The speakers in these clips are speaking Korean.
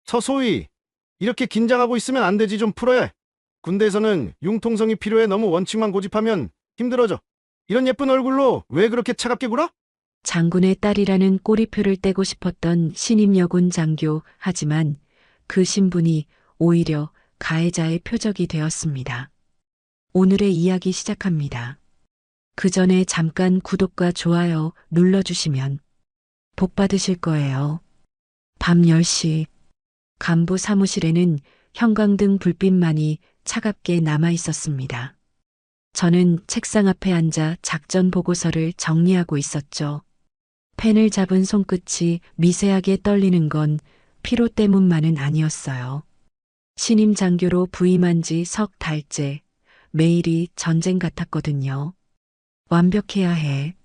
서소희, 이렇게 긴장하고 있으면 안 되지. 좀 풀어야 해. 군대에서는 융통성이 필요해. 너무 원칙만 고집하면 힘들어져. 이런 예쁜 얼굴로 왜 그렇게 차갑게 굴어? 장군의 딸이라는 꼬리표를 떼고 싶었던 신임 여군 장교. 하지만 그 신분이 오히려 가해자의 표적이 되었습니다. 오늘의 이야기 시작합니다. 그 전에 잠깐 구독과 좋아요 눌러주시면 복 받으실 거예요. 밤 10시 간부 사무실에는 형광등 불빛만이 차갑게 남아 있었습니다. 저는 책상 앞에 앉아 작전 보고서를 정리하고 있었죠. 펜을 잡은 손끝이 미세하게 떨리는 건 피로 때문만은 아니었어요. 신임 장교로 부임한 지 석 달째, 매일이 전쟁 같았거든요. 완벽해야 해.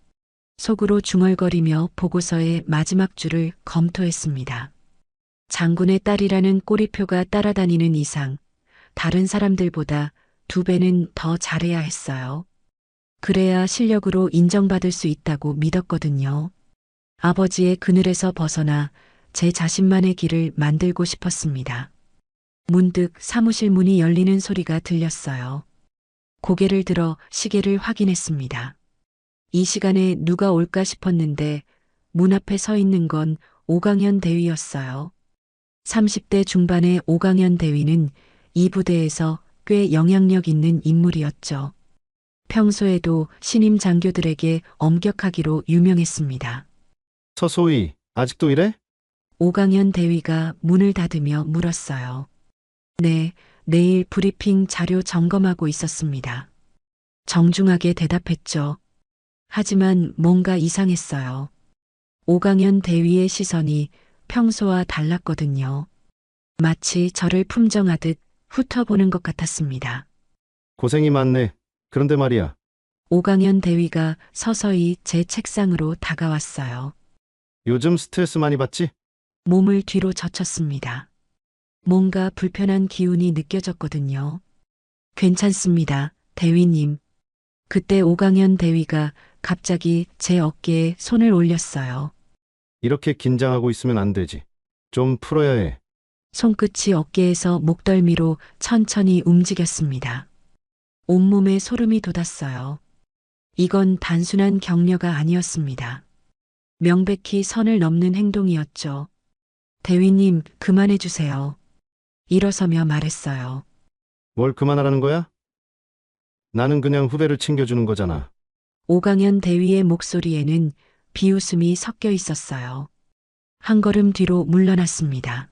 속으로 중얼거리며 보고서의 마지막 줄을 검토했습니다. 장군의 딸이라는 꼬리표가 따라다니는 이상 다른 사람들보다 2배는 더 잘해야 했어요. 그래야 실력으로 인정받을 수 있다고 믿었거든요. 아버지의 그늘에서 벗어나 제 자신만의 길을 만들고 싶었습니다. 문득 사무실 문이 열리는 소리가 들렸어요. 고개를 들어 시계를 확인했습니다. 이 시간에 누가 올까 싶었는데 문 앞에 서 있는 건 오강현 대위였어요. 30대 중반의 오강현 대위는 이 부대에서 꽤 영향력 있는 인물이었죠. 평소에도 신임 장교들에게 엄격하기로 유명했습니다. 서소희, 아직도 이래? 오강현 대위가 문을 닫으며 물었어요. 네, 내일 브리핑 자료 점검하고 있었습니다. 정중하게 대답했죠. 하지만 뭔가 이상했어요. 오강현 대위의 시선이 평소와 달랐거든요. 마치 저를 품정하듯 훑어보는 것 같았습니다. 고생이 많네. 그런데 말이야. 오강현 대위가 서서히 제 책상으로 다가왔어요. 요즘 스트레스 많이 받지? 몸을 뒤로 젖혔습니다. 뭔가 불편한 기운이 느껴졌거든요. 괜찮습니다, 대위님. 그때 오강현 대위가 갑자기 제 어깨에 손을 올렸어요. 이렇게 긴장하고 있으면 안 되지. 좀 풀어야 해. 손끝이 어깨에서 목덜미로 천천히 움직였습니다. 온몸에 소름이 돋았어요. 이건 단순한 격려가 아니었습니다. 명백히 선을 넘는 행동이었죠. 대위님, 그만해주세요. 일어서며 말했어요. 뭘 그만하라는 거야? 나는 그냥 후배를 챙겨주는 거잖아. 오강현 대위의 목소리에는 비웃음이 섞여 있었어요. 한 걸음 뒤로 물러났습니다.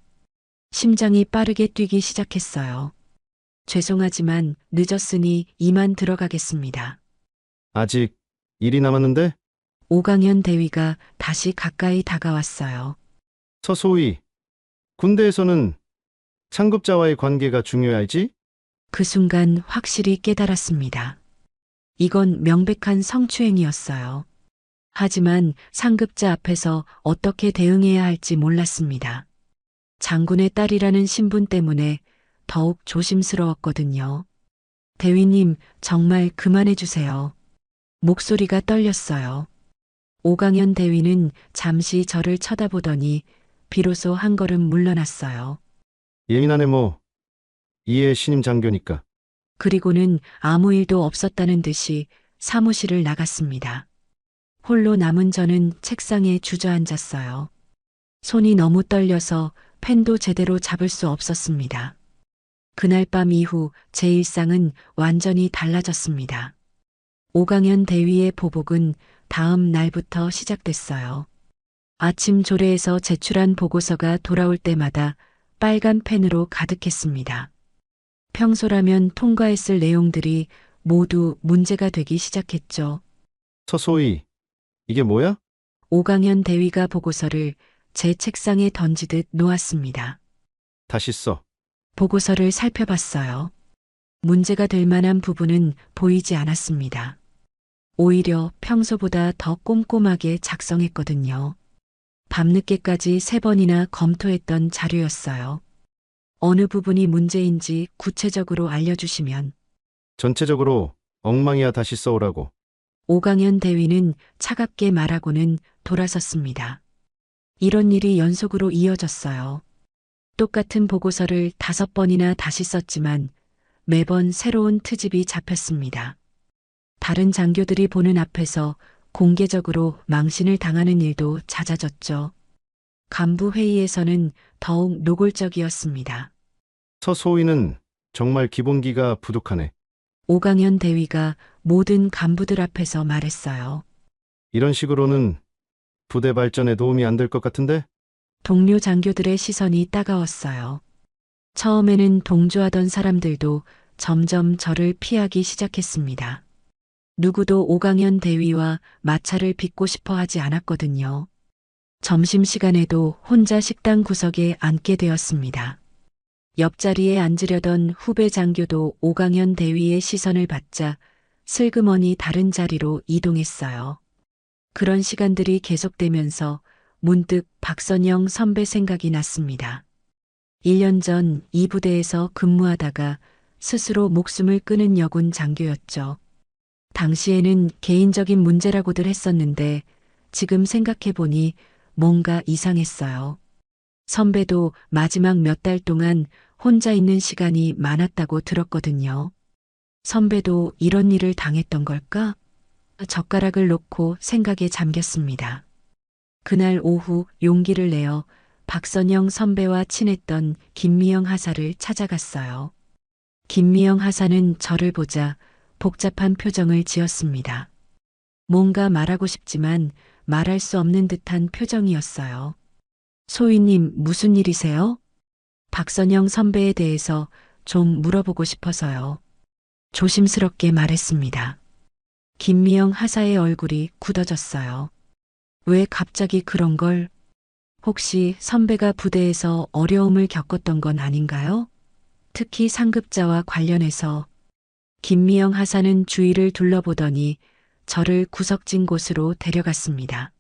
심장이 빠르게 뛰기 시작했어요. 죄송하지만 늦었으니 이만 들어가겠습니다. 아직 일이 남았는데? 오강현 대위가 다시 가까이 다가왔어요. 서소희, 군대에서는 상급자와의 관계가 중요하지? 그 순간 확실히 깨달았습니다. 이건 명백한 성추행이었어요. 하지만 상급자 앞에서 어떻게 대응해야 할지 몰랐습니다. 장군의 딸이라는 신분 때문에 더욱 조심스러웠거든요. 대위님, 정말 그만해주세요. 목소리가 떨렸어요. 오강현 대위는 잠시 저를 쳐다보더니 비로소 한 걸음 물러났어요. 예민하네 뭐. 이해 신임 장교니까. 그리고는 아무 일도 없었다는 듯이 사무실을 나갔습니다. 홀로 남은 저는 책상에 주저앉았어요. 손이 너무 떨려서 펜도 제대로 잡을 수 없었습니다. 그날 밤 이후 제 일상은 완전히 달라졌습니다. 오강현 대위의 보복은 다음 날부터 시작됐어요. 아침 조례에서 제출한 보고서가 돌아올 때마다 빨간 펜으로 가득했습니다. 평소라면 통과했을 내용들이 모두 문제가 되기 시작했죠. 서소희, 이게 뭐야? 오강현 대위가 보고서를 제 책상에 던지듯 놓았습니다. 다시 써. 보고서를 살펴봤어요. 문제가 될 만한 부분은 보이지 않았습니다. 오히려 평소보다 더 꼼꼼하게 작성했거든요. 밤늦게까지 3번이나 검토했던 자료였어요. 어느 부분이 문제인지 구체적으로 알려주시면. 전체적으로 엉망이야. 다시 써오라고. 오강현 대위는 차갑게 말하고는 돌아섰습니다. 이런 일이 연속으로 이어졌어요. 똑같은 보고서를 5번이나 다시 썼지만 매번 새로운 트집이 잡혔습니다. 다른 장교들이 보는 앞에서 공개적으로 망신을 당하는 일도 잦아졌죠. 간부 회의에서는 더욱 노골적이었습니다. 서소위는 정말 기본기가 부족하네. 오강현 대위가 모든 간부들 앞에서 말했어요. 이런 식으로는 부대 발전에 도움이 안 될 것 같은데? 동료 장교들의 시선이 따가웠어요. 처음에는 동조하던 사람들도 점점 저를 피하기 시작했습니다. 누구도 오강현 대위와 마찰을 빚고 싶어 하지 않았거든요. 점심시간에도 혼자 식당 구석에 앉게 되었습니다. 옆자리에 앉으려던 후배 장교도 오강현 대위의 시선을 받자 슬그머니 다른 자리로 이동했어요. 그런 시간들이 계속되면서 문득 박선영 선배 생각이 났습니다. 1년 전 이 부대에서 근무하다가 스스로 목숨을 끊은 여군 장교였죠. 당시에는 개인적인 문제라고들 했었는데 지금 생각해보니 뭔가 이상했어요. 선배도 마지막 몇 달 동안 혼자 있는 시간이 많았다고 들었거든요. 선배도 이런 일을 당했던 걸까? 젓가락을 놓고 생각에 잠겼습니다. 그날 오후 용기를 내어 박선영 선배와 친했던 김미영 하사를 찾아갔어요. 김미영 하사는 저를 보자 복잡한 표정을 지었습니다. 뭔가 말하고 싶지만 말할 수 없는 듯한 표정이었어요. 소위님, 무슨 일이세요? 박선영 선배에 대해서 좀 물어보고 싶어서요. 조심스럽게 말했습니다. 김미영 하사의 얼굴이 굳어졌어요. 왜 갑자기 그런 걸? 혹시 선배가 부대에서 어려움을 겪었던 건 아닌가요? 특히 상급자와 관련해서. 김미영 하사는 주위를 둘러보더니 저를 구석진 곳으로 데려갔습니다.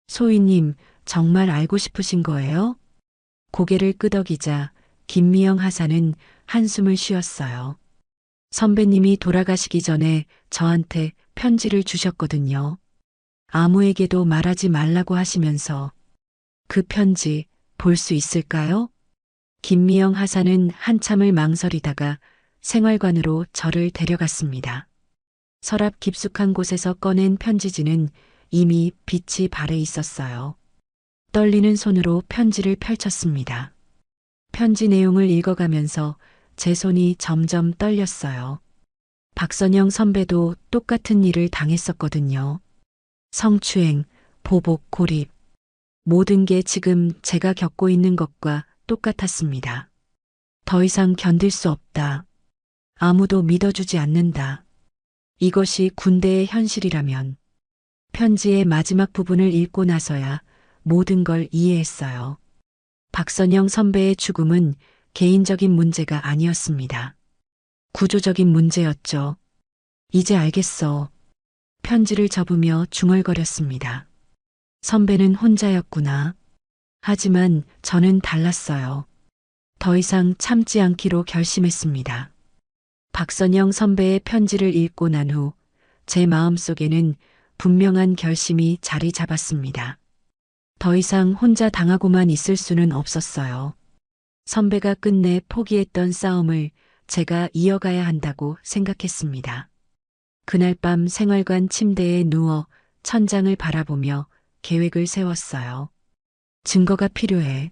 소위님, 정말 알고 싶으신 거예요? 고개를 끄덕이자 김미영 하사는 한숨을 쉬었어요. 선배님이 돌아가시기 전에 저한테 편지를 주셨거든요. 아무에게도 말하지 말라고 하시면서. 그 편지 볼 수 있을까요? 김미영 하사는 한참을 망설이다가 생활관으로 저를 데려갔습니다. 서랍 깊숙한 곳에서 꺼낸 편지지는 이미 빛이 발해 있었어요. 떨리는 손으로 편지를 펼쳤습니다. 편지 내용을 읽어가면서 제 손이 점점 떨렸어요. 박선영 선배도 똑같은 일을 당했었거든요. 성추행, 보복, 고립. 모든 게 지금 제가 겪고 있는 것과 똑같았습니다. 더 이상 견딜 수 없다. 아무도 믿어주지 않는다. 이것이 군대의 현실이라면. 편지의 마지막 부분을 읽고 나서야 모든 걸 이해했어요. 박선영 선배의 죽음은 개인적인 문제가 아니었습니다. 구조적인 문제였죠. 이제 알겠어. 편지를 접으며 중얼거렸습니다. 선배는 혼자였구나. 하지만 저는 달랐어요. 더 이상 참지 않기로 결심했습니다. 박선영 선배의 편지를 읽고 난 후 제 마음속에는 분명한 결심이 자리 잡았습니다. 더 이상 혼자 당하고만 있을 수는 없었어요. 선배가 끝내 포기했던 싸움을 제가 이어가야 한다고 생각했습니다. 그날 밤 생활관 침대에 누워 천장을 바라보며 계획을 세웠어요. 증거가 필요해.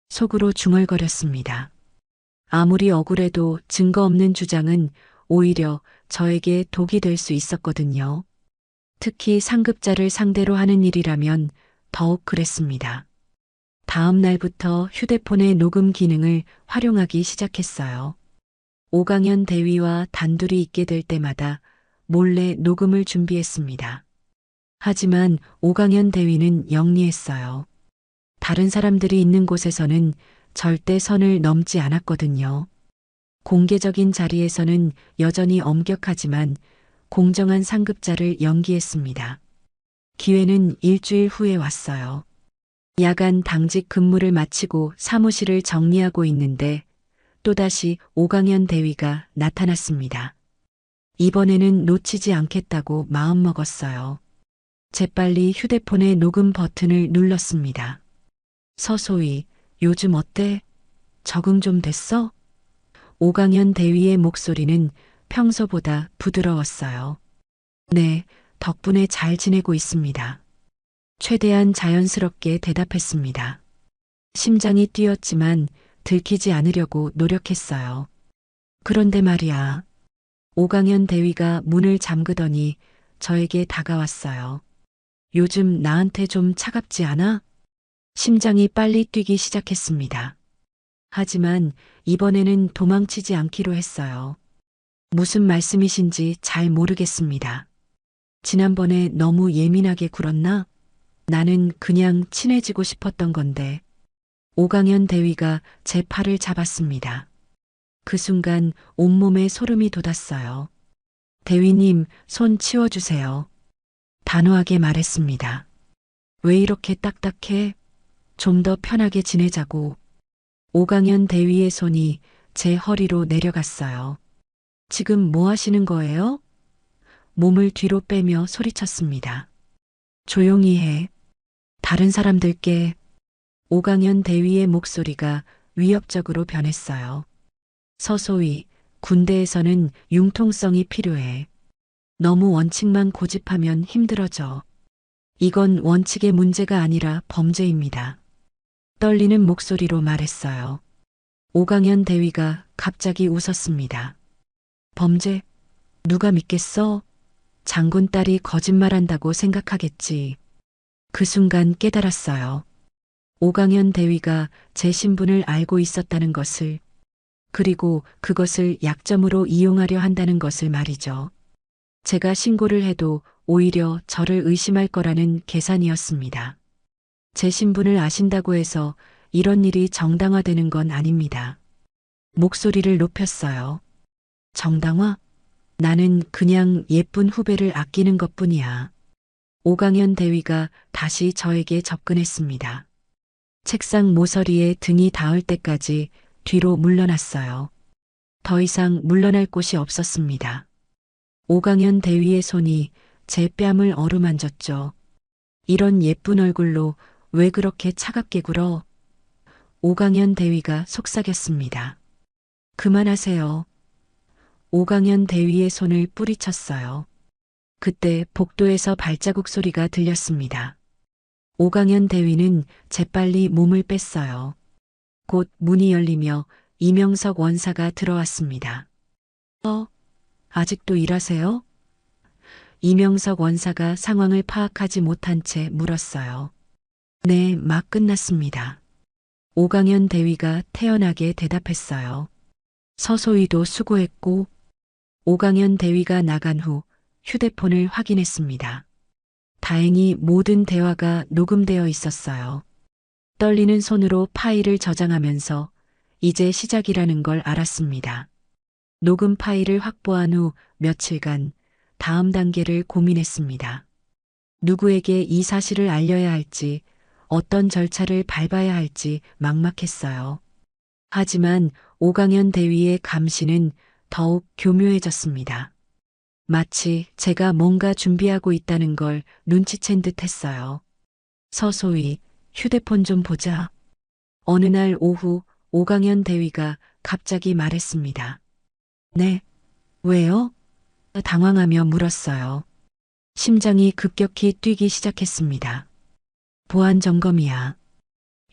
속으로 중얼거렸습니다. 아무리 억울해도 증거 없는 주장은 오히려 저에게 독이 될 수 있었거든요. 특히 상급자를 상대로 하는 일이라면 더욱 그랬습니다. 다음 날부터 휴대폰의 녹음 기능을 활용하기 시작했어요. 오강현 대위와 단둘이 있게 될 때마다 몰래 녹음을 준비했습니다. 하지만 오강현 대위는 영리했어요. 다른 사람들이 있는 곳에서는 절대 선을 넘지 않았거든요. 공개적인 자리에서는 여전히 엄격하지만 공정한 상급자를 연기했습니다. 기회는 일주일 후에 왔어요. 야간 당직 근무를 마치고 사무실을 정리하고 있는데 또다시 오강현 대위가 나타났습니다. 이번에는 놓치지 않겠다고 마음먹었어요. 재빨리 휴대폰의 녹음 버튼을 눌렀습니다. 서소희, 요즘 어때? 적응 좀 됐어? 오강현 대위의 목소리는 평소보다 부드러웠어요. 네, 덕분에 잘 지내고 있습니다. 최대한 자연스럽게 대답했습니다. 심장이 뛰었지만 들키지 않으려고 노력했어요. 그런데 말이야. 오강현 대위가 문을 잠그더니 저에게 다가왔어요. 요즘 나한테 좀 차갑지 않아? 심장이 빨리 뛰기 시작했습니다. 하지만 이번에는 도망치지 않기로 했어요. 무슨 말씀이신지 잘 모르겠습니다. 지난번에 너무 예민하게 굴었나? 나는 그냥 친해지고 싶었던 건데. 오강현 대위가 제 팔을 잡았습니다. 그 순간 온몸에 소름이 돋았어요. 대위님, 손 치워주세요. 단호하게 말했습니다. 왜 이렇게 딱딱해? 좀 더 편하게 지내자고. 오강현 대위의 손이 제 허리로 내려갔어요. 지금 뭐 하시는 거예요? 몸을 뒤로 빼며 소리쳤습니다. 조용히 해. 다른 사람들께. 오강현 대위의 목소리가 위협적으로 변했어요. 서소희, 군대에서는 융통성이 필요해. 너무 원칙만 고집하면 힘들어져. 이건 원칙의 문제가 아니라 범죄입니다. 떨리는 목소리로 말했어요. 오강현 대위가 갑자기 웃었습니다. 범죄? 누가 믿겠어? 장군 딸이 거짓말한다고 생각하겠지. 그 순간 깨달았어요. 오강현 대위가 제 신분을 알고 있었다는 것을, 그리고 그것을 약점으로 이용하려 한다는 것을 말이죠. 제가 신고를 해도 오히려 저를 의심할 거라는 계산이었습니다. 제 신분을 아신다고 해서 이런 일이 정당화되는 건 아닙니다. 목소리를 높였어요. 정당화? 나는 그냥 예쁜 후배를 아끼는 것뿐이야. 오강현 대위가 다시 저에게 접근했습니다. 책상 모서리에 등이 닿을 때까지 뒤로 물러났어요. 더 이상 물러날 곳이 없었습니다. 오강현 대위의 손이 제 뺨을 어루만졌죠. 이런 예쁜 얼굴로 왜 그렇게 차갑게 굴어? 오강현 대위가 속삭였습니다. 그만하세요. 오강현 대위의 손을 뿌리쳤어요. 그때 복도에서 발자국 소리가 들렸습니다. 오강현 대위는 재빨리 몸을 뺐어요. 곧 문이 열리며 이명석 원사가 들어왔습니다. 아직도 일하세요? 이명석 원사가 상황을 파악하지 못한 채 물었어요. 네, 막 끝났습니다. 오강현 대위가 태연하게 대답했어요. 서소희도 수고했고. 오강현 대위가 나간 후 휴대폰을 확인했습니다. 다행히 모든 대화가 녹음되어 있었어요. 떨리는 손으로 파일을 저장하면서 이제 시작이라는 걸 알았습니다. 녹음 파일을 확보한 후 며칠간 다음 단계를 고민했습니다. 누구에게 이 사실을 알려야 할지, 어떤 절차를 밟아야 할지 막막했어요. 하지만 오강현 대위의 감시는 더욱 교묘해졌습니다. 마치 제가 뭔가 준비하고 있다는 걸 눈치챈 듯 했어요. 서소희, 휴대폰 좀 보자. 어느 날 오후 오강현 대위가 갑자기 말했습니다. 네, 왜요? 당황하며 물었어요. 심장이 급격히 뛰기 시작했습니다. 보안 점검이야.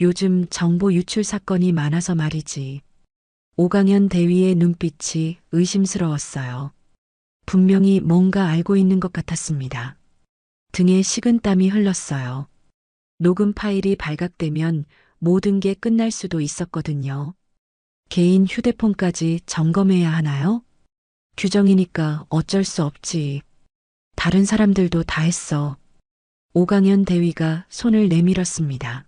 요즘 정보 유출 사건이 많아서 말이지. 오강현 대위의 눈빛이 의심스러웠어요. 분명히 뭔가 알고 있는 것 같았습니다. 등에 식은땀이 흘렀어요. 녹음 파일이 발각되면 모든 게 끝날 수도 있었거든요. 개인 휴대폰까지 점검해야 하나요? 규정이니까 어쩔 수 없지. 다른 사람들도 다 했어. 오강현 대위가 손을 내밀었습니다.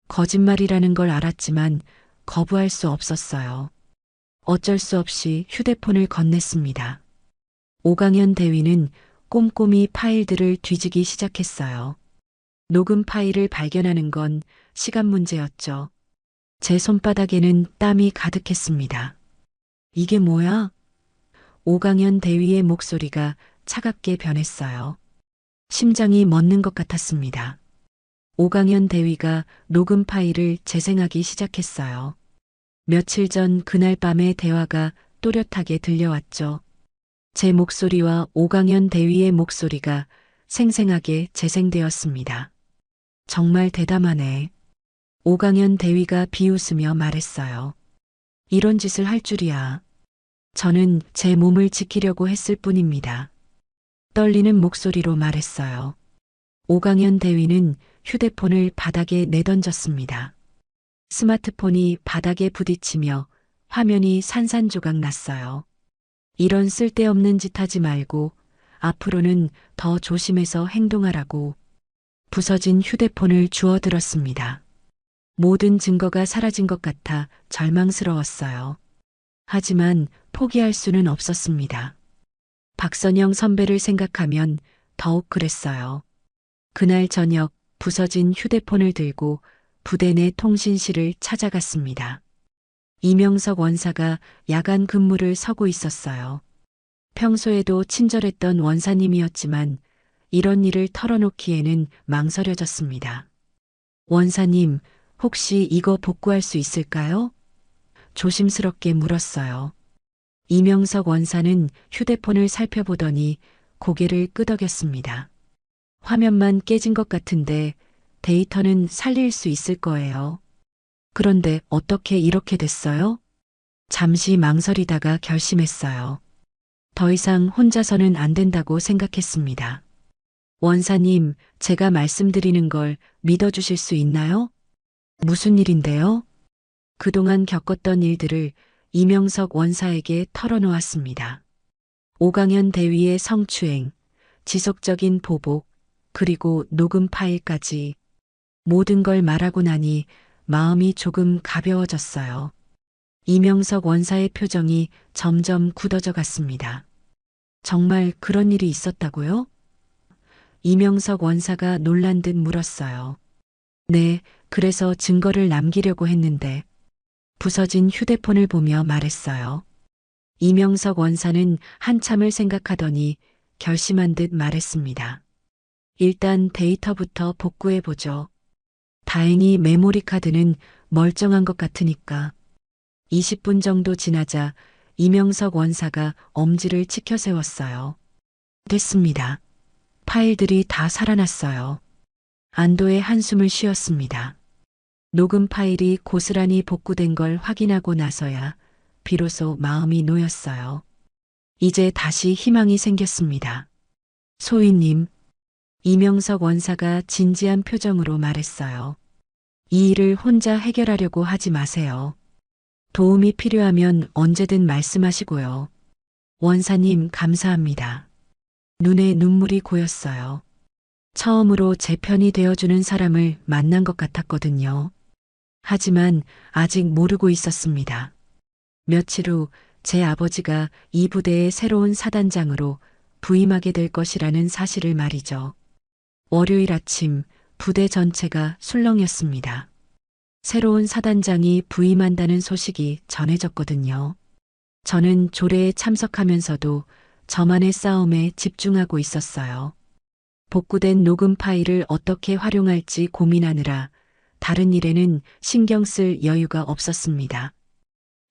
거짓말이라는 걸 알았지만 거부할 수 없었어요. 어쩔 수 없이 휴대폰을 건넸습니다. 오강현 대위는 꼼꼼히 파일들을 뒤지기 시작했어요. 녹음 파일을 발견하는 건 시간 문제였죠. 제 손바닥에는 땀이 가득했습니다. 이게 뭐야? 오강현 대위의 목소리가 차갑게 변했어요. 심장이 멎는 것 같았습니다. 오강현 대위가 녹음 파일을 재생하기 시작했어요. 며칠 전 그날 밤의 대화가 또렷하게 들려왔죠. 제 목소리와 오강현 대위의 목소리가 생생하게 재생되었습니다. 정말 대담하네. 오강현 대위가 비웃으며 말했어요. 이런 짓을 할 줄이야. 저는 제 몸을 지키려고 했을 뿐입니다. 떨리는 목소리로 말했어요. 오강현 대위는 휴대폰을 바닥에 내던졌습니다. 스마트폰이 바닥에 부딪히며 화면이 산산조각 났어요. 이런 쓸데없는 짓 하지 말고 앞으로는 더 조심해서 행동하라고. 부서진 휴대폰을 주워들었습니다. 모든 증거가 사라진 것 같아 절망스러웠어요. 하지만 포기할 수는 없었습니다. 박선영 선배를 생각하면 더욱 그랬어요. 그날 저녁 부서진 휴대폰을 들고 부대 내 통신실을 찾아갔습니다. 이명석 원사가 야간 근무를 서고 있었어요. 평소에도 친절했던 원사님이었지만 이런 일을 털어놓기에는 망설여졌습니다. 원사님, 혹시 이거 복구할 수 있을까요? 조심스럽게 물었어요. 이명석 원사는 휴대폰을 살펴보더니 고개를 끄덕였습니다. 화면만 깨진 것 같은데 데이터는 살릴 수 있을 거예요. 그런데 어떻게 이렇게 됐어요? 잠시 망설이다가 결심했어요. 더 이상 혼자서는 안 된다고 생각했습니다. 원사님, 제가 말씀드리는 걸 믿어주실 수 있나요? 무슨 일인데요? 그동안 겪었던 일들을 이명석 원사에게 털어놓았습니다. 오강현 대위의 성추행, 지속적인 보복, 그리고 녹음 파일까지 모든 걸 말하고 나니 마음이 조금 가벼워졌어요. 이명석 원사의 표정이 점점 굳어져 갔습니다. 정말 그런 일이 있었다고요? 이명석 원사가 놀란 듯 물었어요. 네, 그래서 증거를 남기려고 했는데 부서진 휴대폰을 보며 말했어요. 이명석 원사는 한참을 생각하더니 결심한 듯 말했습니다. 일단 데이터부터 복구해보죠. 다행히 메모리 카드는 멀쩡한 것 같으니까. 20분 정도 지나자 이명석 원사가 엄지를 치켜 세웠어요. 됐습니다. 파일들이 다 살아났어요. 안도의 한숨을 쉬었습니다. 녹음 파일이 고스란히 복구된 걸 확인하고 나서야 비로소 마음이 놓였어요. 이제 다시 희망이 생겼습니다. 소희님, 이명석 원사가 진지한 표정으로 말했어요. 이 일을 혼자 해결하려고 하지 마세요. 도움이 필요하면 언제든 말씀하시고요. 원사님, 감사합니다. 눈에 눈물이 고였어요. 처음으로 제 편이 되어주는 사람을 만난 것 같았거든요. 하지만 아직 모르고 있었습니다. 며칠 후 제 아버지가 이 부대의 새로운 사단장으로 부임하게 될 것이라는 사실을 말이죠. 월요일 아침 부대 전체가 술렁였습니다. 새로운 사단장이 부임한다는 소식이 전해졌거든요. 저는 조례에 참석하면서도 저만의 싸움에 집중하고 있었어요. 복구된 녹음 파일을 어떻게 활용할지 고민하느라 다른 일에는 신경 쓸 여유가 없었습니다.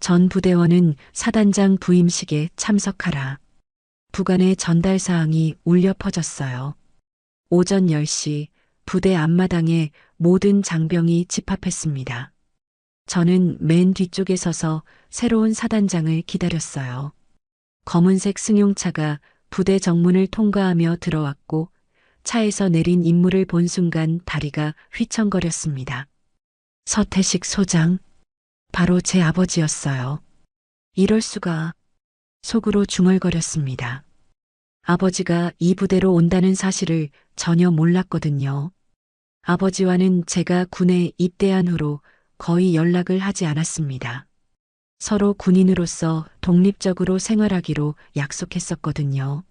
전 부대원은 사단장 부임식에 참석하라. 부관의 전달 사항이 울려 퍼졌어요. 오전 10시 부대 앞마당에 모든 장병이 집합했습니다. 저는 맨 뒤쪽에 서서 새로운 사단장을 기다렸어요. 검은색 승용차가 부대 정문을 통과하며 들어왔고 차에서 내린 인물을 본 순간 다리가 휘청거렸습니다. 서태식 소장, 바로 제 아버지였어요. 이럴 수가. 속으로 중얼거렸습니다. 아버지가 이 부대로 온다는 사실을 전혀 몰랐거든요. 아버지와는 제가 군에 입대한 후로 거의 연락을 하지 않았습니다. 서로 군인으로서 독립적으로 생활하기로 약속했었거든요.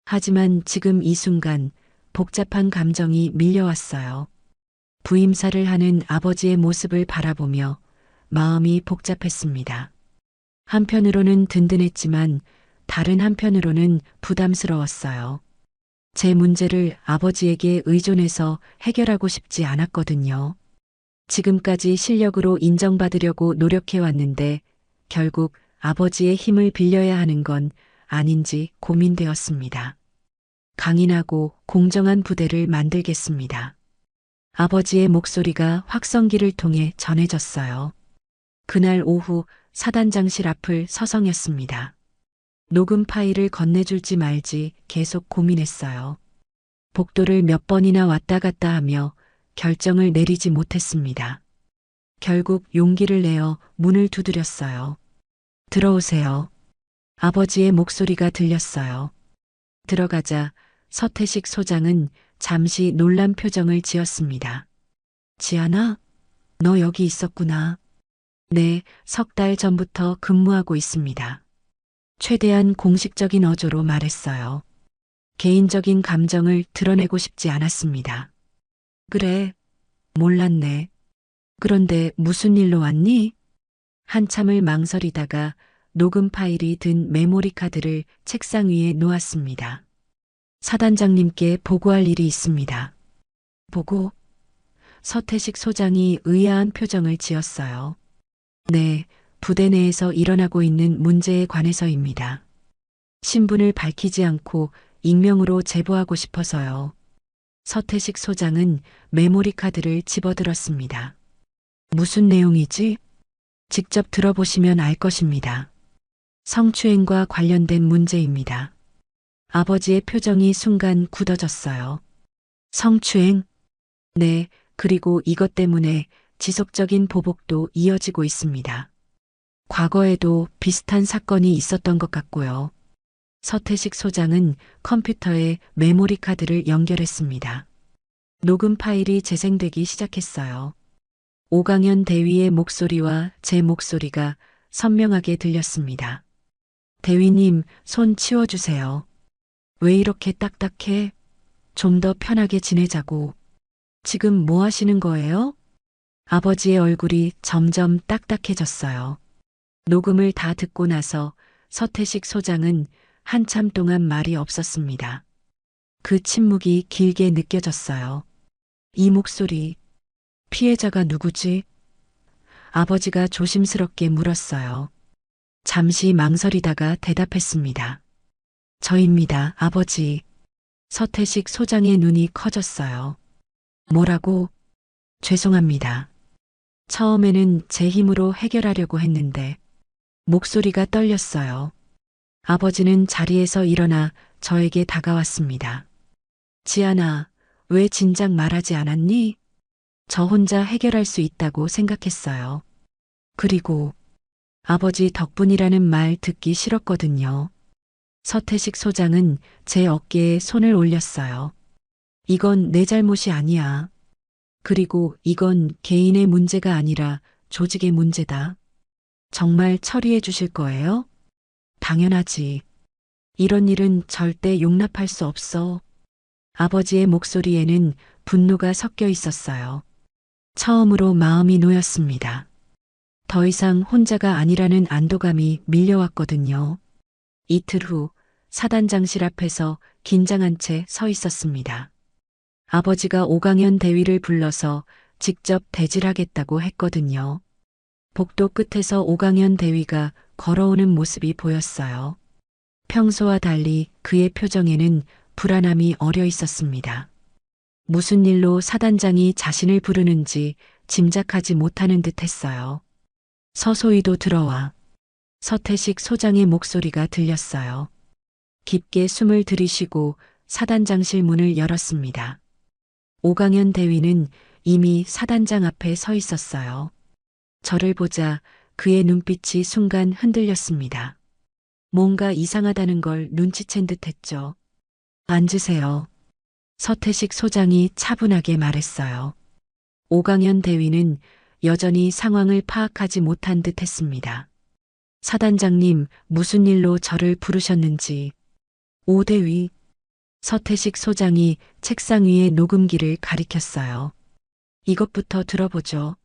하지만 지금 이 순간 복잡한 감정이 밀려왔어요. 부임사를 하는 아버지의 모습을 바라보며 마음이 복잡했습니다. 한편으로는 든든했지만 다른 한편으로는 부담스러웠어요. 제 문제를 아버지에게 의존해서 해결하고 싶지 않았거든요. 지금까지 실력으로 인정받으려고 노력해왔는데 결국 아버지의 힘을 빌려야 하는 건 아닌지 고민되었습니다. 강인하고 공정한 부대를 만들겠습니다. 아버지의 목소리가 확성기를 통해 전해졌어요. 그날 오후 사단장실 앞을 서성였습니다. 녹음 파일을 건네줄지 말지 계속 고민했어요. 복도를 몇 번이나 왔다 갔다 하며 결정을 내리지 못했습니다. 결국 용기를 내어 문을 두드렸어요. 들어오세요. 아버지의 목소리가 들렸어요. 들어가자 서태식 소장은 잠시 놀란 표정을 지었습니다. 지아나, 너 여기 있었구나. 네, 석 달 전부터 근무하고 있습니다. 최대한 공식적인 어조로 말했어요. 개인적인 감정을 드러내고 싶지 않았습니다. 그래, 몰랐네. 그런데 무슨 일로 왔니? 한참을 망설이다가 녹음 파일이 든 메모리 카드를 책상 위에 놓았습니다. 사단장님께 보고할 일이 있습니다. 보고? 서태식 소장이 의아한 표정을 지었어요. 네, 부대 내에서 일어나고 있는 문제에 관해서입니다. 신분을 밝히지 않고 익명으로 제보하고 싶어서요. 서태식 소장은 메모리 카드를 집어들었습니다. 무슨 내용이지? 직접 들어보시면 알 것입니다. 성추행과 관련된 문제입니다. 아버지의 표정이 순간 굳어졌어요. 성추행? 네, 그리고 이것 때문에 지속적인 보복도 이어지고 있습니다. 과거에도 비슷한 사건이 있었던 것 같고요. 서태식 소장은 컴퓨터에 메모리 카드를 연결했습니다. 녹음 파일이 재생되기 시작했어요. 오강현 대위의 목소리와 제 목소리가 선명하게 들렸습니다. 대위님, 손 치워주세요. 왜 이렇게 딱딱해? 좀 더 편하게 지내자고. 지금 뭐 하시는 거예요? 아버지의 얼굴이 점점 딱딱해졌어요. 녹음을 다 듣고 나서 서태식 소장은 한참 동안 말이 없었습니다. 그 침묵이 길게 느껴졌어요. 이 목소리, 피해자가 누구지? 아버지가 조심스럽게 물었어요. 잠시 망설이다가 대답했습니다. 저입니다, 아버지. 서태식 소장의 눈이 커졌어요. 뭐라고? 죄송합니다. 처음에는 제 힘으로 해결하려고 했는데 목소리가 떨렸어요. 아버지는 자리에서 일어나 저에게 다가왔습니다. 지아나, 왜 진작 말하지 않았니? 저 혼자 해결할 수 있다고 생각했어요. 그리고 아버지 덕분이라는 말 듣기 싫었거든요. 서태식 소장은 제 어깨에 손을 올렸어요. 이건 내 잘못이 아니야. 그리고 이건 개인의 문제가 아니라 조직의 문제다. 정말 처리해 주실 거예요? 당연하지. 이런 일은 절대 용납할 수 없어. 아버지의 목소리에는 분노가 섞여 있었어요. 처음으로 마음이 놓였습니다. 더 이상 혼자가 아니라는 안도감이 밀려왔거든요. 이틀 후 사단장실 앞에서 긴장한 채 서 있었습니다. 아버지가 오강현 대위를 불러서 직접 대질하겠다고 했거든요. 복도 끝에서 오강현 대위가 걸어오는 모습이 보였어요. 평소와 달리 그의 표정에는 불안함이 어려 있었습니다. 무슨 일로 사단장이 자신을 부르는지 짐작하지 못하는 듯 했어요. 서소희도 들어와. 서태식 소장의 목소리가 들렸어요. 깊게 숨을 들이쉬고 사단장실 문을 열었습니다. 오강현 대위는 이미 사단장 앞에 서 있었어요. 저를 보자 그의 눈빛이 순간 흔들렸습니다. 뭔가 이상하다는 걸 눈치챈 듯 했죠. 앉으세요. 서태식 소장이 차분하게 말했어요. 오강현 대위는 여전히 상황을 파악하지 못한 듯 했습니다. 사단장님, 무슨 일로 저를 부르셨는지. 오 대위. 서태식 소장이 책상 위에 녹음기를 가리켰어요. 이것부터 들어보죠.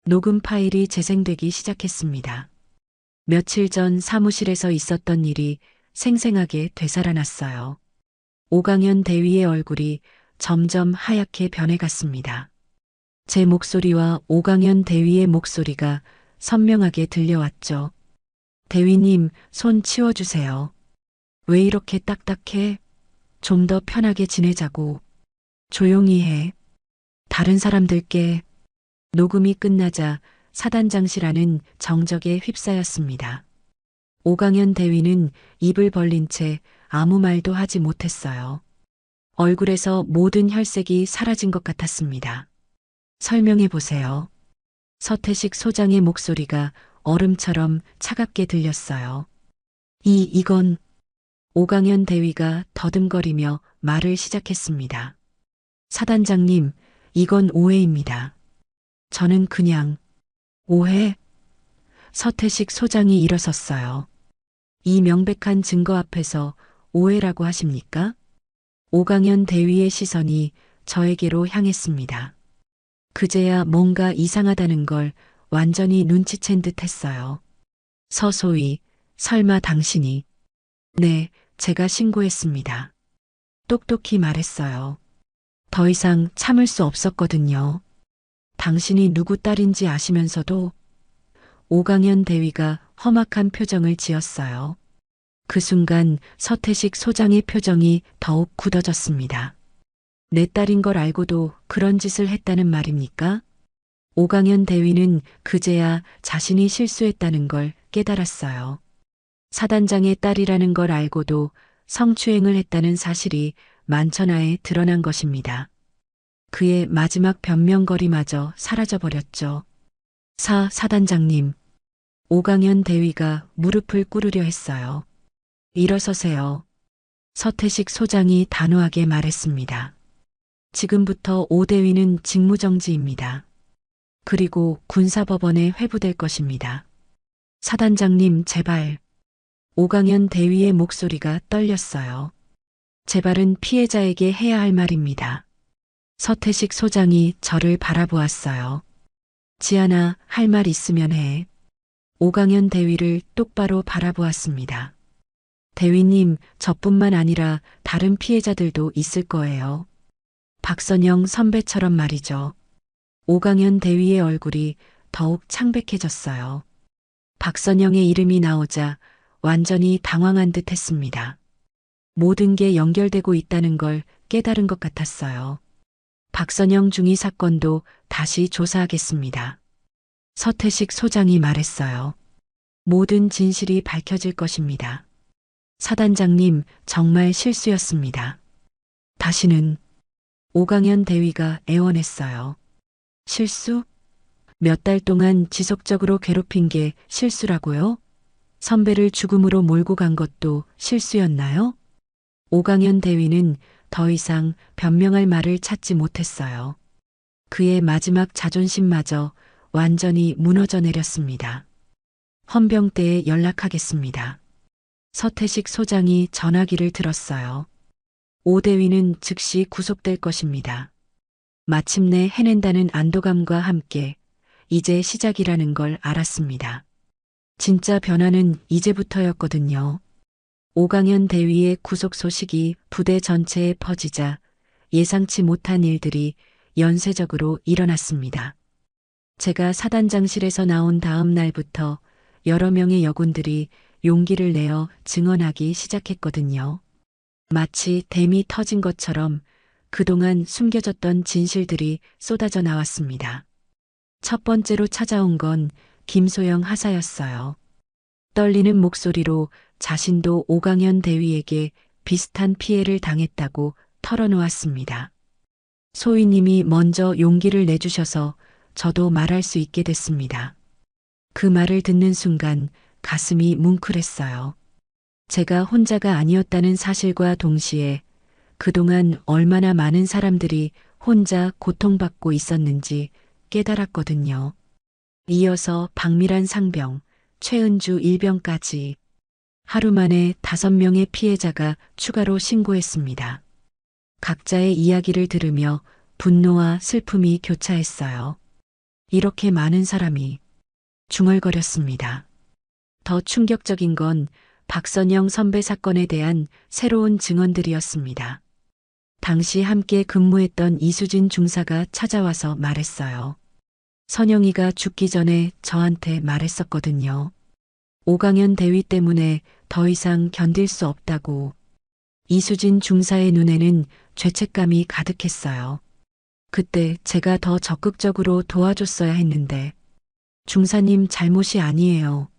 녹음 파일이 재생되기 시작했습니다. 며칠 전 사무실에서 있었던 일이 생생하게 되살아났어요. 오강현 대위의 얼굴이 점점 하얗게 변해갔습니다. 제 목소리와 오강현 대위의 목소리가 선명하게 들려왔죠. 대위님, 손 치워주세요. 왜 이렇게 딱딱해? 좀 더 편하게 지내자고. 조용히 해. 다른 사람들께. 녹음이 끝나자 사단장실 안은 정적에 휩싸였습니다. 오강현 대위는 입을 벌린 채 아무 말도 하지 못했어요. 얼굴에서 모든 혈색이 사라진 것 같았습니다. 설명해 보세요. 서태식 소장의 목소리가 얼음처럼 차갑게 들렸어요. 이건 오강현 대위가 더듬거리며 말을 시작했습니다. 사단장님, 이건 오해입니다. 저는 그냥 오해? 서태식 소장이 일어섰어요. 이 명백한 증거 앞에서 오해라고 하십니까? 오강현 대위의 시선이 저에게로 향했습니다. 그제야 뭔가 이상하다는 걸 완전히 눈치챈 듯 했어요. 서소희, 설마 당신이? 네, 제가 신고했습니다. 똑똑히 말했어요. 더 이상 참을 수 없었거든요. 당신이 누구 딸인지 아시면서도 오강현 대위가 험악한 표정을 지었어요. 그 순간 서태식 소장의 표정이 더욱 굳어졌습니다. 내 딸인 걸 알고도 그런 짓을 했다는 말입니까? 오강현 대위는 그제야 자신이 실수했다는 걸 깨달았어요. 사단장의 딸이라는 걸 알고도 성추행을 했다는 사실이 만천하에 드러난 것입니다. 그의 마지막 변명거리마저 사라져버렸죠. 사단장님. 오강현 대위가 무릎을 꿇으려 했어요. 일어서세요. 서태식 소장이 단호하게 말했습니다. 지금부터 오 대위는 직무정지입니다. 그리고 군사법원에 회부될 것입니다. 사단장님, 제발. 오강현 대위의 목소리가 떨렸어요. 제발은 피해자에게 해야 할 말입니다. 서태식 소장이 저를 바라보았어요. 지아나, 할 말 있으면 해. 오강현 대위를 똑바로 바라보았습니다. 대위님, 저뿐만 아니라 다른 피해자들도 있을 거예요. 박선영 선배처럼 말이죠. 오강현 대위의 얼굴이 더욱 창백해졌어요. 박선영의 이름이 나오자 완전히 당황한 듯 했습니다. 모든 게 연결되고 있다는 걸 깨달은 것 같았어요. 박선영 중위 사건도 다시 조사하겠습니다. 서태식 소장이 말했어요. 모든 진실이 밝혀질 것입니다. 사단장님, 정말 실수였습니다. 다시는. 오강현 대위가 애원했어요. 실수? 몇 달 동안 지속적으로 괴롭힌 게 실수라고요? 선배를 죽음으로 몰고 간 것도 실수였나요? 오강현 대위는 더 이상 변명할 말을 찾지 못했어요. 그의 마지막 자존심마저 완전히 무너져 내렸습니다. 헌병대에 연락하겠습니다. 서태식 소장이 전화기를 들었어요. 오 대위는 즉시 구속될 것입니다. 마침내 해낸다는 안도감과 함께 이제 시작이라는 걸 알았습니다. 진짜 변화는 이제부터였거든요. 오강현 대위의 구속 소식이 부대 전체에 퍼지자 예상치 못한 일들이 연쇄적으로 일어났습니다. 제가 사단장실에서 나온 다음 날부터 여러 명의 여군들이 용기를 내어 증언하기 시작했거든요. 마치 댐이 터진 것처럼 그동안 숨겨졌던 진실들이 쏟아져 나왔습니다. 첫 번째로 찾아온 건 김소영 하사였어요. 떨리는 목소리로 자신도 오강현 대위에게 비슷한 피해를 당했다고 털어놓았습니다. 소희님이 먼저 용기를 내주셔서 저도 말할 수 있게 됐습니다. 그 말을 듣는 순간 가슴이 뭉클했어요. 제가 혼자가 아니었다는 사실과 동시에 그동안 얼마나 많은 사람들이 혼자 고통받고 있었는지 깨달았거든요. 이어서 박미란 상병, 최은주 일병까지 하루 만에 5명의 피해자가 추가로 신고했습니다. 각자의 이야기를 들으며 분노와 슬픔이 교차했어요. 이렇게 많은 사람이 중얼거렸습니다. 더 충격적인 건 박선영 선배 사건에 대한 새로운 증언들이었습니다. 당시 함께 근무했던 이수진 중사가 찾아와서 말했어요. 선영이가 죽기 전에 저한테 말했었거든요. 오강현 대위 때문에 더 이상 견딜 수 없다고. 이수진 중사의 눈에는 죄책감이 가득했어요. 그때 제가 더 적극적으로 도와줬어야 했는데. 중사님 잘못이 아니에요.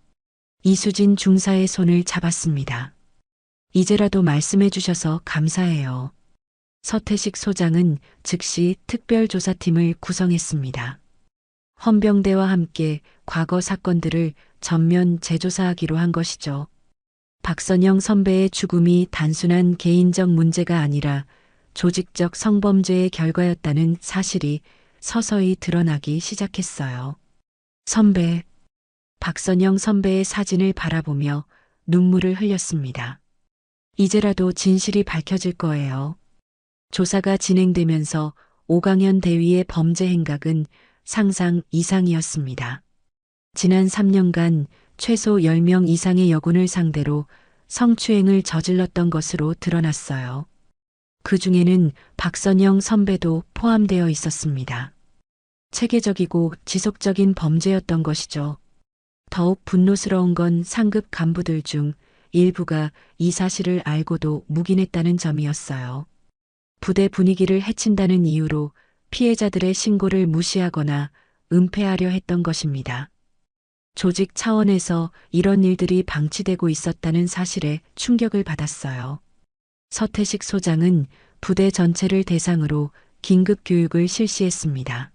이수진 중사의 손을 잡았습니다. 이제라도 말씀해 주셔서 감사해요. 서태식 소장은 즉시 특별조사팀을 구성했습니다. 헌병대와 함께 과거 사건들을 전면 재조사하기로 한 것이죠. 박선영 선배의 죽음이 단순한 개인적 문제가 아니라 조직적 성범죄의 결과였다는 사실이 서서히 드러나기 시작했어요. 선배, 박선영 선배의 사진을 바라보며 눈물을 흘렸습니다. 이제라도 진실이 밝혀질 거예요. 조사가 진행되면서 오강현 대위의 범죄 행각은 상상 이상이었습니다. 지난 3년간 최소 10명 이상의 여군을 상대로 성추행을 저질렀던 것으로 드러났어요. 그 중에는 박선영 선배도 포함되어 있었습니다. 체계적이고 지속적인 범죄였던 것이죠. 더욱 분노스러운 건 상급 간부들 중 일부가 이 사실을 알고도 묵인했다는 점이었어요. 부대 분위기를 해친다는 이유로 피해자들의 신고를 무시하거나 은폐하려 했던 것입니다. 조직 차원에서 이런 일들이 방치되고 있었다는 사실에 충격을 받았어요. 서태식 소장은 부대 전체를 대상으로 긴급 교육을 실시했습니다.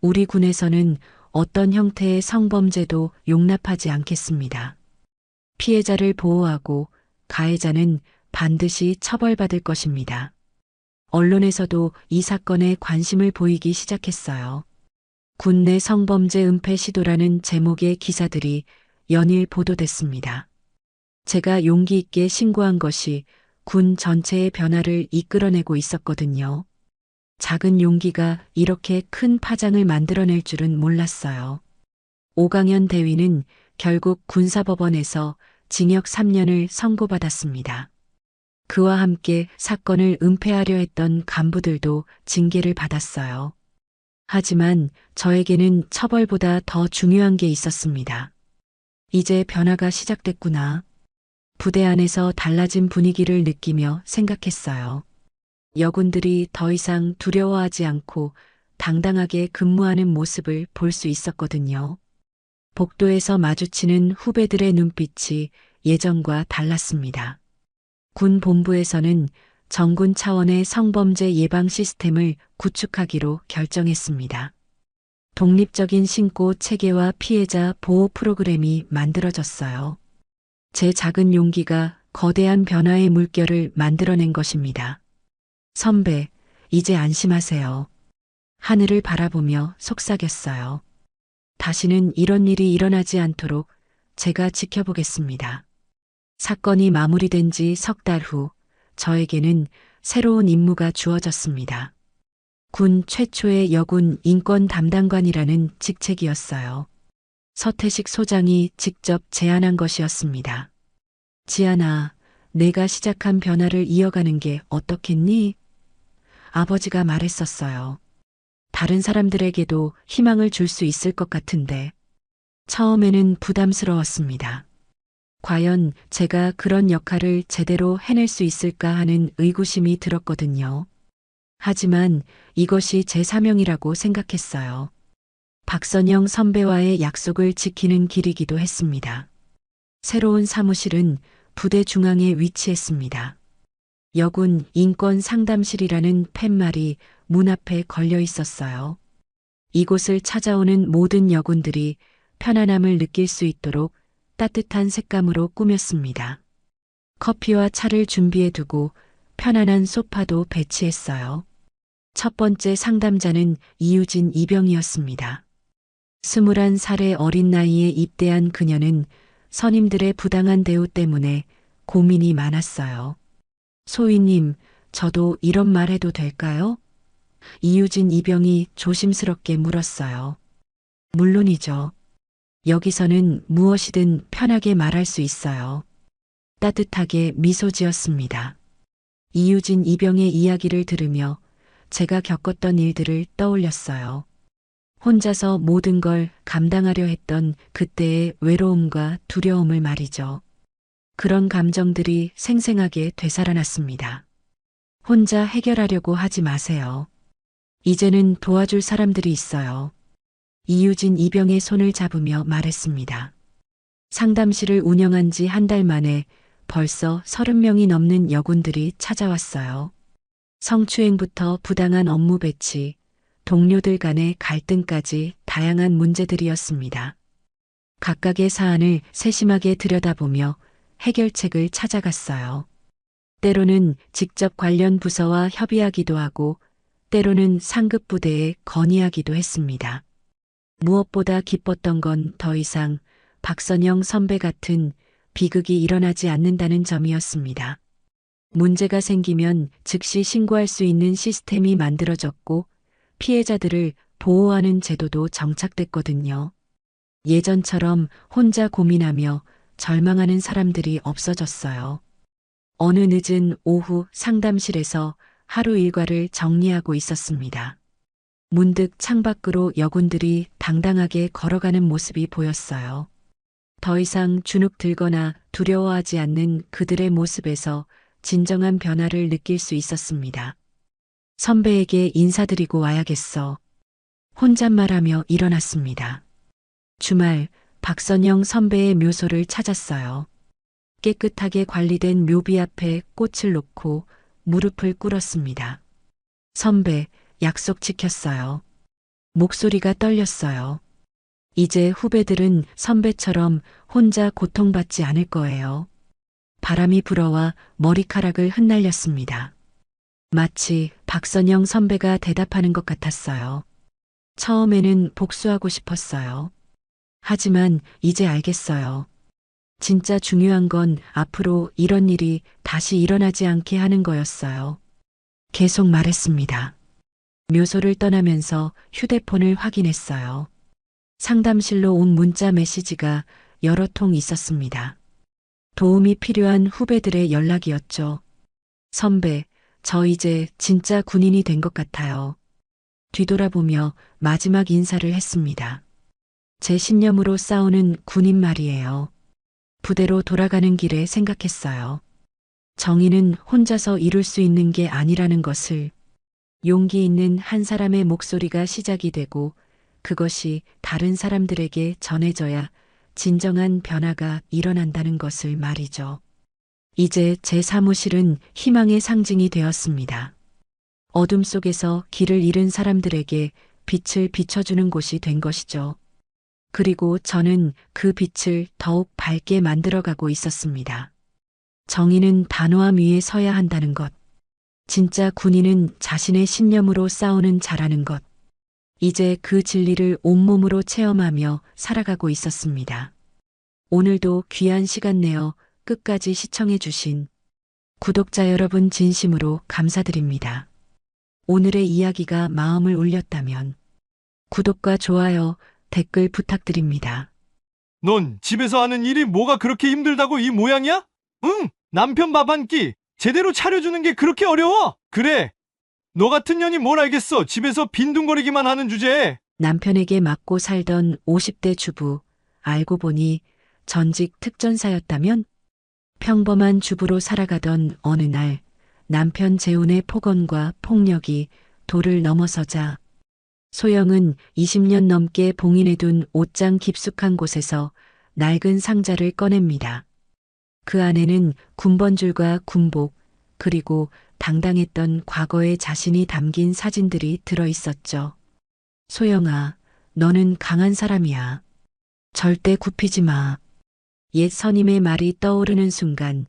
우리 군에서는 어떤 형태의 성범죄도 용납하지 않겠습니다. 피해자를 보호하고 가해자는 반드시 처벌받을 것입니다. 언론에서도 이 사건에 관심을 보이기 시작했어요. 군 내 성범죄 은폐 시도라는 제목의 기사들이 연일 보도됐습니다. 제가 용기 있게 신고한 것이 군 전체의 변화를 이끌어내고 있었거든요. 작은 용기가 이렇게 큰 파장을 만들어낼 줄은 몰랐어요. 오강현 대위는 결국 군사법원에서 징역 3년을 선고받았습니다. 그와 함께 사건을 은폐하려 했던 간부들도 징계를 받았어요. 하지만 저에게는 처벌보다 더 중요한 게 있었습니다. 이제 변화가 시작됐구나. 부대 안에서 달라진 분위기를 느끼며 생각했어요. 여군들이 더 이상 두려워하지 않고 당당하게 근무하는 모습을 볼 수 있었거든요. 복도에서 마주치는 후배들의 눈빛이 예전과 달랐습니다. 군 본부에서는 정군 차원의 성범죄 예방 시스템을 구축하기로 결정했습니다. 독립적인 신고 체계와 피해자 보호 프로그램이 만들어졌어요. 제 작은 용기가 거대한 변화의 물결을 만들어낸 것입니다. 선배, 이제 안심하세요. 하늘을 바라보며 속삭였어요. 다시는 이런 일이 일어나지 않도록 제가 지켜보겠습니다. 사건이 마무리된 지 석 달 후 저에게는 새로운 임무가 주어졌습니다. 군 최초의 여군 인권 담당관이라는 직책이었어요. 서태식 소장이 직접 제안한 것이었습니다. 지안아, 내가 시작한 변화를 이어가는 게 어떻겠니? 아버지가 말했었어요. 다른 사람들에게도 희망을 줄 수 있을 것 같은데. 처음에는 부담스러웠습니다. 과연 제가 그런 역할을 제대로 해낼 수 있을까 하는 의구심이 들었거든요. 하지만 이것이 제 사명이라고 생각했어요. 박선영 선배와의 약속을 지키는 길이기도 했습니다. 새로운 사무실은 부대 중앙에 위치했습니다. 여군 인권 상담실이라는 팻말이 문 앞에 걸려 있었어요. 이곳을 찾아오는 모든 여군들이 편안함을 느낄 수 있도록 따뜻한 색감으로 꾸몄습니다. 커피와 차를 준비해 두고 편안한 소파도 배치했어요. 첫 번째 상담자는 이유진 이병이었습니다. 21살의 어린 나이에 입대한 그녀는 선임들의 부당한 대우 때문에 고민이 많았어요. 소위님, 저도 이런 말 해도 될까요? 이유진 이병이 조심스럽게 물었어요. 물론이죠. 여기서는 무엇이든 편하게 말할 수 있어요. 따뜻하게 미소 지었습니다. 이유진 이병의 이야기를 들으며 제가 겪었던 일들을 떠올렸어요. 혼자서 모든 걸 감당하려 했던 그때의 외로움과 두려움을 말이죠. 그런 감정들이 생생하게 되살아났습니다. 혼자 해결하려고 하지 마세요. 이제는 도와줄 사람들이 있어요. 이유진 이병의 손을 잡으며 말했습니다. 상담실을 운영한 지 한 달 만에 벌써 30명이 넘는 여군들이 찾아왔어요. 성추행부터 부당한 업무 배치, 동료들 간의 갈등까지 다양한 문제들이었습니다. 각각의 사안을 세심하게 들여다보며 해결책을 찾아갔어요. 때로는 직접 관련 부서와 협의하기도 하고, 때로는 상급 부대에 건의하기도 했습니다. 무엇보다 기뻤던 건 더 이상 박선영 선배 같은 비극이 일어나지 않는다는 점이었습니다. 문제가 생기면 즉시 신고할 수 있는 시스템이 만들어졌고 피해자들을 보호하는 제도도 정착됐거든요. 예전처럼 혼자 고민하며 절망하는 사람들이 없어졌어요. 어느 늦은 오후 상담실에서 하루 일과를 정리하고 있었습니다. 문득 창밖으로 여군들이 당당하게 걸어가는 모습이 보였어요. 더 이상 주눅 들거나 두려워하지 않는 그들의 모습에서 진정한 변화를 느낄 수 있었습니다. 선배에게 인사드리고 와야겠어. 혼잣말하며 일어났습니다. 주말 박선영 선배의 묘소를 찾았어요. 깨끗하게 관리된 묘비 앞에 꽃을 놓고 무릎을 꿇었습니다. 선배, 약속 지켰어요. 목소리가 떨렸어요. 이제 후배들은 선배처럼 혼자 고통받지 않을 거예요. 바람이 불어와 머리카락을 흩날렸습니다. 마치 박선영 선배가 대답하는 것 같았어요. 처음에는 복수하고 싶었어요. 하지만 이제 알겠어요. 진짜 중요한 건 앞으로 이런 일이 다시 일어나지 않게 하는 거였어요. 계속 말했습니다. 묘소를 떠나면서 휴대폰을 확인했어요. 상담실로 온 문자 메시지가 여러 통 있었습니다. 도움이 필요한 후배들의 연락이었죠. 선배, 저 이제 진짜 군인이 된 것 같아요. 뒤돌아보며 마지막 인사를 했습니다. 제 신념으로 싸우는 군인 말이에요. 부대로 돌아가는 길에 생각했어요. 정의는 혼자서 이룰 수 있는 게 아니라는 것을, 용기 있는 한 사람의 목소리가 시작이 되고 그것이 다른 사람들에게 전해져야 진정한 변화가 일어난다는 것을 말이죠. 이제 제 사무실은 희망의 상징이 되었습니다. 어둠 속에서 길을 잃은 사람들에게 빛을 비춰주는 곳이 된 것이죠. 그리고 저는 그 빛을 더욱 밝게 만들어가고 있었습니다. 정의는 단호함 위에 서야 한다는 것. 진짜 군인은 자신의 신념으로 싸우는 자라는 것. 이제 그 진리를 온몸으로 체험하며 살아가고 있었습니다. 오늘도 귀한 시간 내어 끝까지 시청해 주신 구독자 여러분 진심으로 감사드립니다. 오늘의 이야기가 마음을 울렸다면 구독과 좋아요, 댓글 부탁드립니다. 넌 집에서 하는 일이 뭐가 그렇게 힘들다고 이 모양이야? 응, 남편 밥 한 끼 제대로 차려주는 게 그렇게 어려워? 그래, 너 같은 년이 뭘 알겠어. 집에서 빈둥거리기만 하는 주제에. 남편에게 맞고 살던 50대 주부, 알고 보니 전직 특전사였다면? 평범한 주부로 살아가던 어느 날 남편 재혼의 폭언과 폭력이 도를 넘어서자 소영은 20년 넘게 봉인해둔 옷장 깊숙한 곳에서 낡은 상자를 꺼냅니다. 그 안에는 군번줄과 군복, 그리고 당당했던 과거의 자신이 담긴 사진들이 들어있었죠. 소영아, 너는 강한 사람이야. 절대 굽히지 마. 옛 선임의 말이 떠오르는 순간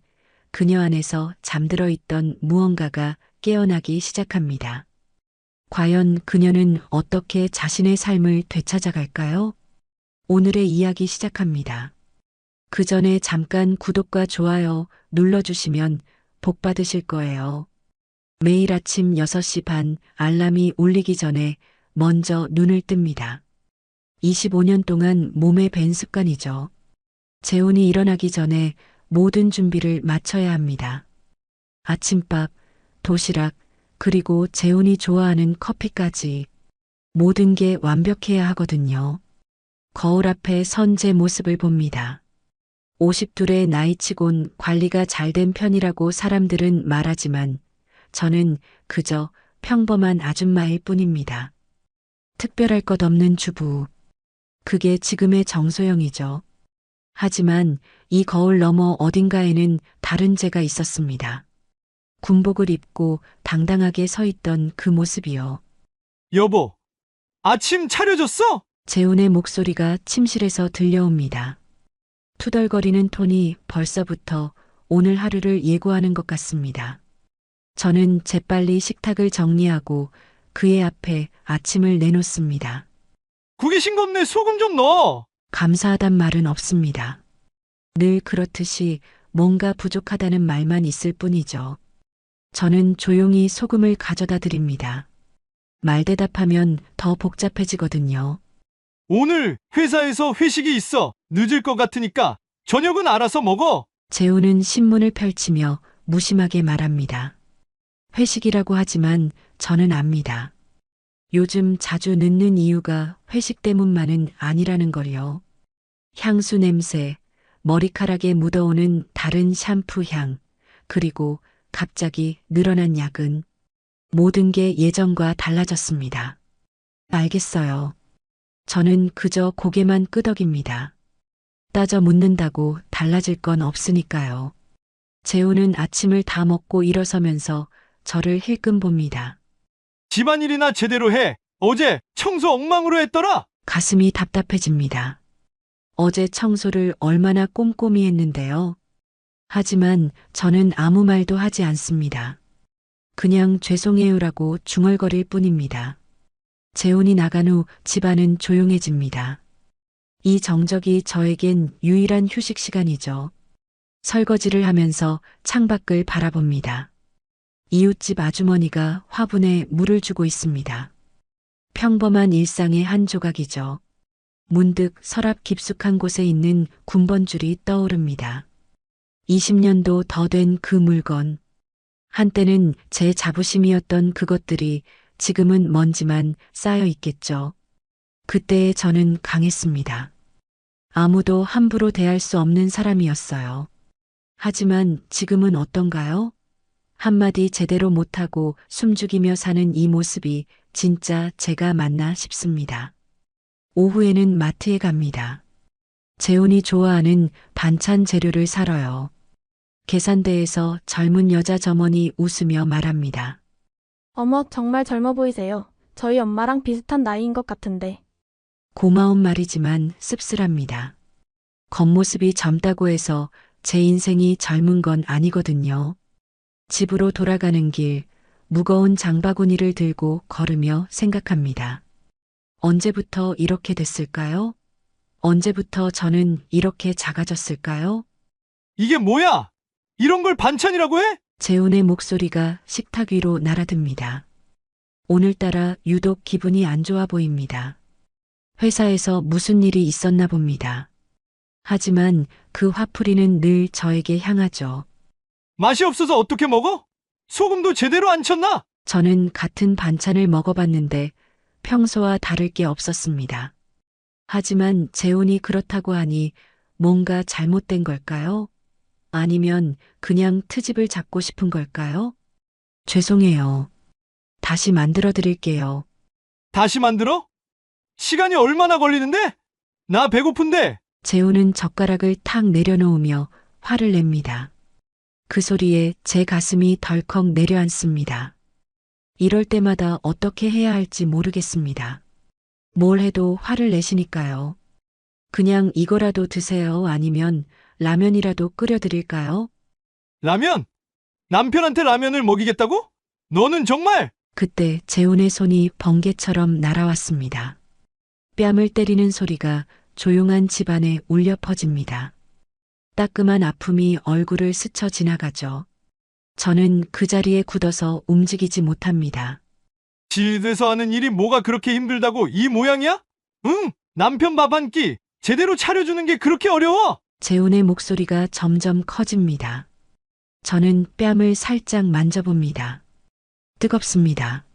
그녀 안에서 잠들어 있던 무언가가 깨어나기 시작합니다. 과연 그녀는 어떻게 자신의 삶을 되찾아갈까요? 오늘의 이야기 시작합니다. 그 전에 잠깐 구독과 좋아요 눌러주시면 복 받으실 거예요. 매일 아침 6시 반 알람이 울리기 전에 먼저 눈을 뜹니다. 25년 동안 몸에 밴 습관이죠. 재혼이 일어나기 전에 모든 준비를 마쳐야 합니다. 아침밥, 도시락, 그리고 재훈이 좋아하는 커피까지 모든 게 완벽해야 하거든요. 거울 앞에 선 제 모습을 봅니다. 52의 나이치곤 관리가 잘 된 편이라고 사람들은 말하지만 저는 그저 평범한 아줌마일 뿐입니다. 특별할 것 없는 주부. 그게 지금의 정소영이죠. 하지만 이 거울 너머 어딘가에는 다른 제가 있었습니다. 군복을 입고 당당하게 서 있던 그 모습이요. 여보, 아침 차려줬어? 재훈의 목소리가 침실에서 들려옵니다. 투덜거리는 톤이 벌써부터 오늘 하루를 예고하는 것 같습니다. 저는 재빨리 식탁을 정리하고 그의 앞에 아침을 내놓습니다. 국이 싱겁네. 소금 좀 넣어. 감사하단 말은 없습니다. 늘 그렇듯이 뭔가 부족하다는 말만 있을 뿐이죠. 저는 조용히 소금을 가져다 드립니다. 말대답하면 더 복잡해지거든요. 오늘 회사에서 회식이 있어. 늦을 것 같으니까 저녁은 알아서 먹어. 재훈은 신문을 펼치며 무심하게 말합니다. 회식이라고 하지만 저는 압니다. 요즘 자주 늦는 이유가 회식 때문만은 아니라는 걸요. 향수 냄새, 머리카락에 묻어오는 다른 샴푸 향, 그리고 갑자기 늘어난 야근. 모든 게 예전과 달라졌습니다. 알겠어요. 저는 그저 고개만 끄덕입니다. 따져 묻는다고 달라질 건 없으니까요. 재훈은 아침을 다 먹고 일어서면서 저를 힐끔 봅니다. 집안일이나 제대로 해. 어제 청소 엉망으로 했더라. 가슴이 답답해집니다. 어제 청소를 얼마나 꼼꼼히 했는데요. 하지만 저는 아무 말도 하지 않습니다. 그냥 죄송해요라고 중얼거릴 뿐입니다. 재훈이 나간 후 집안은 조용해집니다. 이 정적이 저에겐 유일한 휴식 시간이죠. 설거지를 하면서 창밖을 바라봅니다. 이웃집 아주머니가 화분에 물을 주고 있습니다. 평범한 일상의 한 조각이죠. 문득 서랍 깊숙한 곳에 있는 군번줄이 떠오릅니다. 20년도 더 된 그 물건. 한때는 제 자부심이었던 그것들이 지금은 먼지만 쌓여 있겠죠. 그때의 저는 강했습니다. 아무도 함부로 대할 수 없는 사람이었어요. 하지만 지금은 어떤가요? 한마디 제대로 못하고 숨죽이며 사는 이 모습이 진짜 제가 맞나 싶습니다. 오후에는 마트에 갑니다. 재훈이 좋아하는 반찬 재료를 사러요. 계산대에서 젊은 여자 점원이 웃으며 말합니다. 어머, 정말 젊어 보이세요. 저희 엄마랑 비슷한 나이인 것 같은데. 고마운 말이지만 씁쓸합니다. 겉모습이 젊다고 해서 제 인생이 젊은 건 아니거든요. 집으로 돌아가는 길, 무거운 장바구니를 들고 걸으며 생각합니다. 언제부터 이렇게 됐을까요? 언제부터 저는 이렇게 작아졌을까요? 이게 뭐야? 이런 걸 반찬이라고 해? 재훈의 목소리가 식탁 위로 날아듭니다. 오늘따라 유독 기분이 안 좋아 보입니다. 회사에서 무슨 일이 있었나 봅니다. 하지만 그 화풀이는 늘 저에게 향하죠. 맛이 없어서 어떻게 먹어? 소금도 제대로 안 쳤나? 저는 같은 반찬을 먹어봤는데 평소와 다를 게 없었습니다. 하지만 재훈이 그렇다고 하니 뭔가 잘못된 걸까요? 아니면 그냥 트집을 잡고 싶은 걸까요? 죄송해요. 다시 만들어 드릴게요. 다시 만들어? 시간이 얼마나 걸리는데? 나 배고픈데. 재훈은 젓가락을 탁 내려놓으며 화를 냅니다. 그 소리에 제 가슴이 덜컥 내려앉습니다. 이럴 때마다 어떻게 해야 할지 모르겠습니다. 뭘 해도 화를 내시니까요. 그냥 이거라도 드세요. 아니면 라면이라도 끓여드릴까요? 라면? 남편한테 라면을 먹이겠다고? 너는 정말? 그때 재훈의 손이 번개처럼 날아왔습니다. 뺨을 때리는 소리가 조용한 집안에 울려 퍼집니다. 따끔한 아픔이 얼굴을 스쳐 지나가죠. 저는 그 자리에 굳어서 움직이지 못합니다. 집에서 하는 일이 뭐가 그렇게 힘들다고 이 모양이야? 응, 남편 밥 한 끼 제대로 차려주는 게 그렇게 어려워? 재훈의 목소리가 점점 커집니다. 저는 뺨을 살짝 만져봅니다. 뜨겁습니다.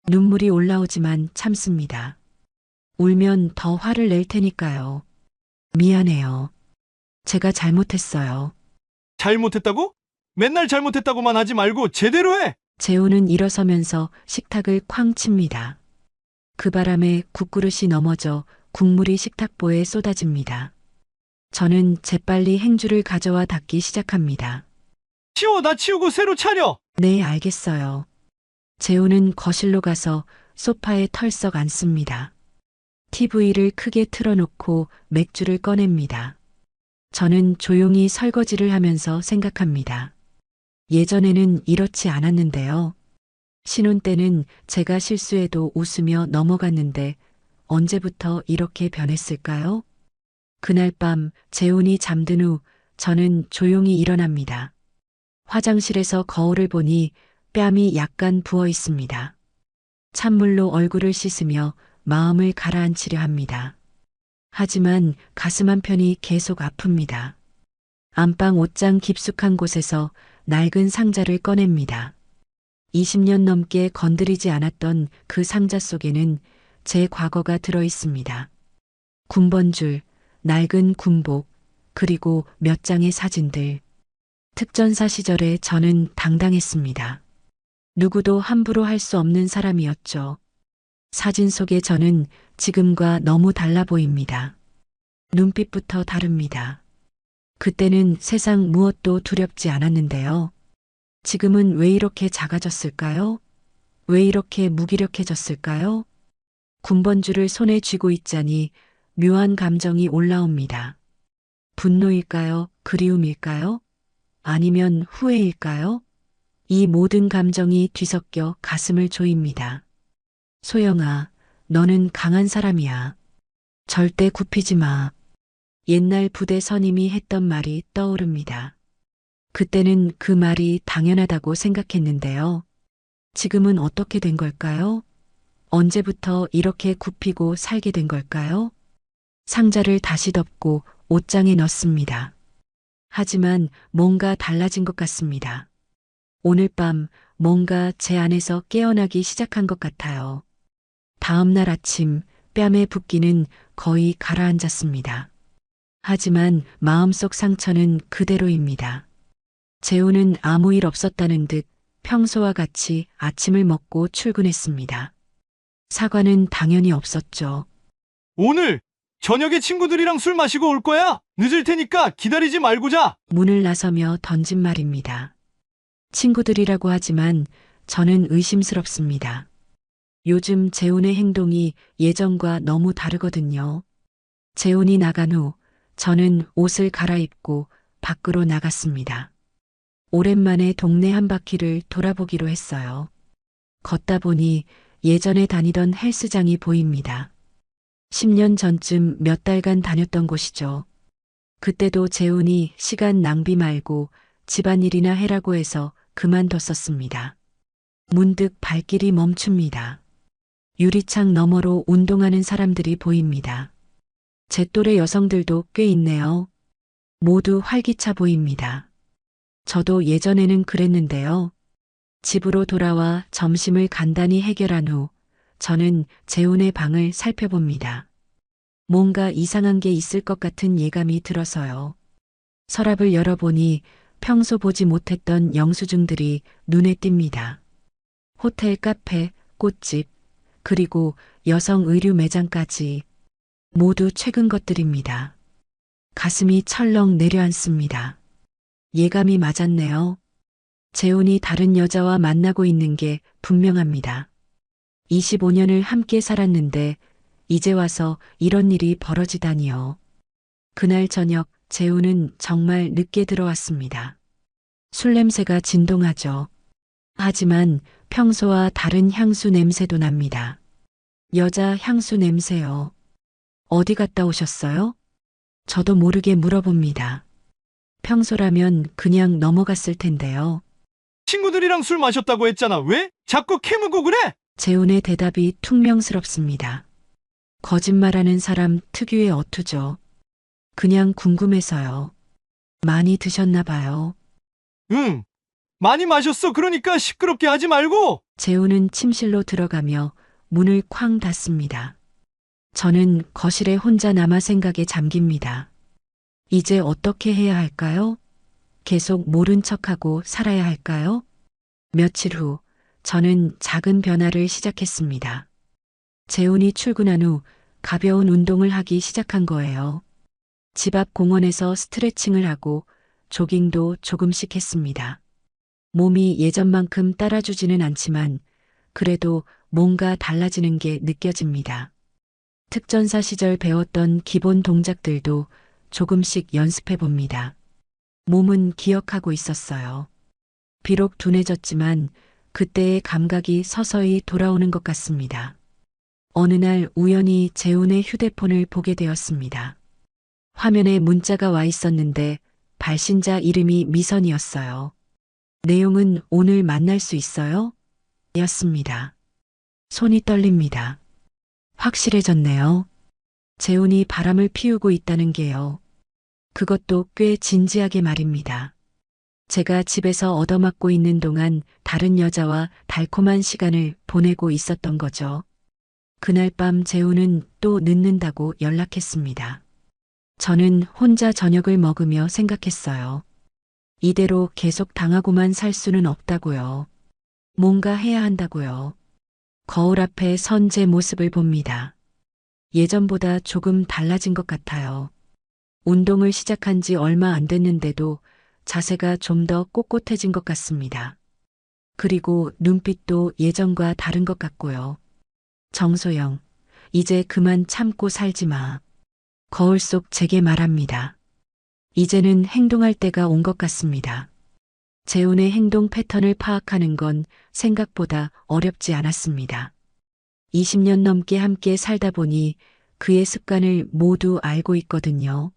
눈물이 올라오지만 참습니다. 울면 더 화를 낼 테니까요. 미안해요. 제가 잘못했어요. 잘못했다고? 맨날 잘못했다고만 하지 말고 제대로 해! 재훈은 일어서면서 식탁을 쾅 칩니다. 그 바람에 국그릇이 넘어져 국물이 식탁보에 쏟아집니다. 저는 재빨리 행주를 가져와 닦기 시작합니다. 치워, 나 치우고 새로 차려! 네, 알겠어요. 재훈은 거실로 가서 소파에 털썩 앉습니다. TV를 크게 틀어놓고 맥주를 꺼냅니다. 저는 조용히 설거지를 하면서 생각합니다. 예전에는 이렇지 않았는데요. 신혼 때는 제가 실수해도 웃으며 넘어갔는데 언제부터 이렇게 변했을까요? 그날 밤 재훈이 잠든 후 저는 조용히 일어납니다. 화장실에서 거울을 보니 뺨이 약간 부어 있습니다. 찬물로 얼굴을 씻으며 마음을 가라앉히려 합니다. 하지만 가슴 한편이 계속 아픕니다. 안방 옷장 깊숙한 곳에서 낡은 상자를 꺼냅니다. 20년 넘게 건드리지 않았던 그 상자 속에는 제 과거가 들어 있습니다. 군번줄, 낡은 군복, 그리고 몇 장의 사진들. 특전사 시절에 저는 당당했습니다. 누구도 함부로 할 수 없는 사람이었죠. 사진 속의 저는 지금과 너무 달라 보입니다. 눈빛부터 다릅니다. 그때는 세상 무엇도 두렵지 않았는데요. 지금은 왜 이렇게 작아졌을까요? 왜 이렇게 무기력해졌을까요? 군번줄을 손에 쥐고 있자니 묘한 감정이 올라옵니다. 분노일까요? 그리움일까요? 아니면 후회일까요? 이 모든 감정이 뒤섞여 가슴을 조입니다. 소영아, 너는 강한 사람이야. 절대 굽히지 마. 옛날 부대 선임이 했던 말이 떠오릅니다. 그때는 그 말이 당연하다고 생각했는데요. 지금은 어떻게 된 걸까요? 언제부터 이렇게 굽히고 살게 된 걸까요? 상자를 다시 덮고 옷장에 넣습니다. 하지만 뭔가 달라진 것 같습니다. 오늘 밤 뭔가 제 안에서 깨어나기 시작한 것 같아요. 다음 날 아침 뺨에 붓기는 거의 가라앉았습니다. 하지만 마음속 상처는 그대로입니다. 재훈은 아무 일 없었다는 듯 평소와 같이 아침을 먹고 출근했습니다. 사과는 당연히 없었죠. 오늘 저녁에 친구들이랑 술 마시고 올 거야! 늦을 테니까 기다리지 말고 자! 문을 나서며 던진 말입니다. 친구들이라고 하지만 저는 의심스럽습니다. 요즘 재훈의 행동이 예전과 너무 다르거든요. 재훈이 나간 후 저는 옷을 갈아입고 밖으로 나갔습니다. 오랜만에 동네 한 바퀴를 돌아보기로 했어요. 걷다 보니 예전에 다니던 헬스장이 보입니다. 10년 전쯤 몇 달간 다녔던 곳이죠. 그때도 재훈이 시간 낭비 말고 집안일이나 해라고 해서 그만뒀었습니다. 문득 발길이 멈춥니다. 유리창 너머로 운동하는 사람들이 보입니다. 제 또래 여성들도 꽤 있네요. 모두 활기차 보입니다. 저도 예전에는 그랬는데요. 집으로 돌아와 점심을 간단히 해결한 후 저는 재훈의 방을 살펴봅니다. 뭔가 이상한 게 있을 것 같은 예감이 들어서요. 서랍을 열어보니 평소 보지 못했던 영수증들이 눈에 띕니다. 호텔, 카페, 꽃집, 그리고 여성 의류 매장까지 모두 최근 것들입니다. 가슴이 철렁 내려앉습니다. 예감이 맞았네요. 재훈이 다른 여자와 만나고 있는 게 분명합니다. 25년을 함께 살았는데 이제 와서 이런 일이 벌어지다니요. 그날 저녁 재훈은 정말 늦게 들어왔습니다. 술 냄새가 진동하죠. 하지만 평소와 다른 향수 냄새도 납니다. 여자 향수 냄새요. 어디 갔다 오셨어요? 저도 모르게 물어봅니다. 평소라면 그냥 넘어갔을 텐데요. 친구들이랑 술 마셨다고 했잖아. 왜? 자꾸 캐묻고 그래? 재훈의 대답이 퉁명스럽습니다. 거짓말하는 사람 특유의 어투죠. 그냥 궁금해서요. 많이 드셨나 봐요. 응. 많이 마셨어. 그러니까 시끄럽게 하지 말고. 재우는 침실로 들어가며 문을 쾅 닫습니다. 저는 거실에 혼자 남아 생각에 잠깁니다. 이제 어떻게 해야 할까요? 계속 모른 척하고 살아야 할까요? 며칠 후, 저는 작은 변화를 시작했습니다. 재훈이 출근한 후 가벼운 운동을 하기 시작한 거예요. 집 앞 공원에서 스트레칭을 하고 조깅도 조금씩 했습니다. 몸이 예전만큼 따라주지는 않지만 그래도 뭔가 달라지는 게 느껴집니다. 특전사 시절 배웠던 기본 동작들도 조금씩 연습해 봅니다. 몸은 기억하고 있었어요. 비록 둔해졌지만 그때의 감각이 서서히 돌아오는 것 같습니다. 어느 날 우연히 재훈의 휴대폰을 보게 되었습니다. 화면에 문자가 와 있었는데 발신자 이름이 미선이었어요. 내용은 오늘 만날 수 있어요? 였습니다. 손이 떨립니다. 확실해졌네요. 재훈이 바람을 피우고 있다는 게요. 그것도 꽤 진지하게 말입니다. 제가 집에서 얻어맞고 있는 동안 다른 여자와 달콤한 시간을 보내고 있었던 거죠. 그날 밤 재훈은 또 늦는다고 연락했습니다. 저는 혼자 저녁을 먹으며 생각했어요. 이대로 계속 당하고만 살 수는 없다고요. 뭔가 해야 한다고요. 거울 앞에 선 제 모습을 봅니다. 예전보다 조금 달라진 것 같아요. 운동을 시작한 지 얼마 안 됐는데도 자세가 좀 더 꼿꼿해진 것 같습니다. 그리고 눈빛도 예전과 다른 것 같고요. 정소영, 이제 그만 참고 살지 마. 거울 속 제게 말합니다. 이제는 행동할 때가 온 것 같습니다. 재훈의 행동 패턴을 파악하는 건 생각보다 어렵지 않았습니다. 20년 넘게 함께 살다 보니 그의 습관을 모두 알고 있거든요.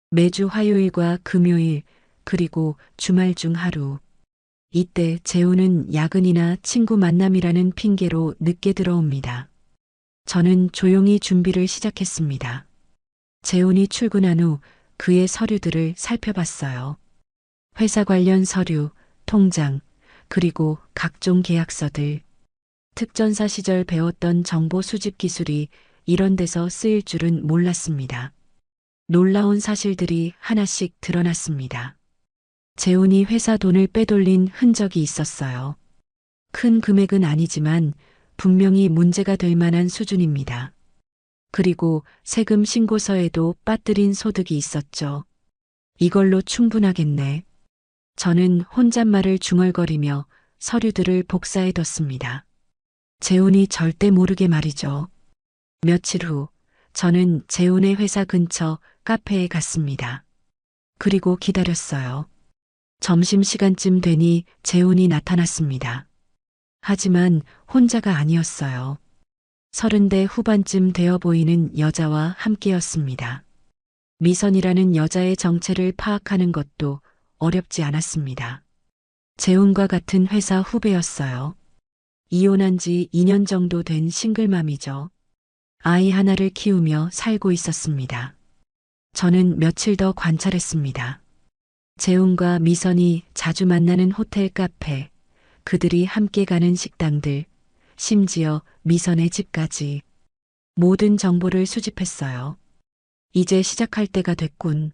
매주 화요일과 금요일, 그리고 주말 중 하루. 이때 재훈은 야근이나 친구 만남이라는 핑계로 늦게 들어옵니다. 저는 조용히 준비를 시작했습니다. 재훈이 출근한 후 그의 서류들을 살펴봤어요. 회사 관련 서류, 통장, 그리고 각종 계약서들. 특전사 시절 배웠던 정보 수집 기술이 이런 데서 쓰일 줄은 몰랐습니다. 놀라운 사실들이 하나씩 드러났습니다. 재훈이 회사 돈을 빼돌린 흔적이 있었어요. 큰 금액은 아니지만 분명히 문제가 될 만한 수준입니다. 그리고 세금 신고서에도 빠뜨린 소득이 있었죠. 이걸로 충분하겠네. 저는 혼잣말을 중얼거리며 서류들을 복사해뒀습니다. 재훈이 절대 모르게 말이죠. 며칠 후 저는 재훈의 회사 근처 카페에 갔습니다. 그리고 기다렸어요. 점심시간쯤 되니 재훈이 나타났습니다. 하지만 혼자가 아니었어요. 30대 후반쯤 되어 보이는 여자와 함께였습니다. 미선이라는 여자의 정체를 파악하는 것도 어렵지 않았습니다. 재훈과 같은 회사 후배였어요. 이혼한 지 2년 정도 된 싱글맘이죠. 아이 하나를 키우며 살고 있었습니다. 저는 며칠 더 관찰했습니다. 재훈과 미선이 자주 만나는 호텔 카페, 그들이 함께 가는 식당들, 심지어 미선의 집까지 모든 정보를 수집했어요. 이제 시작할 때가 됐군.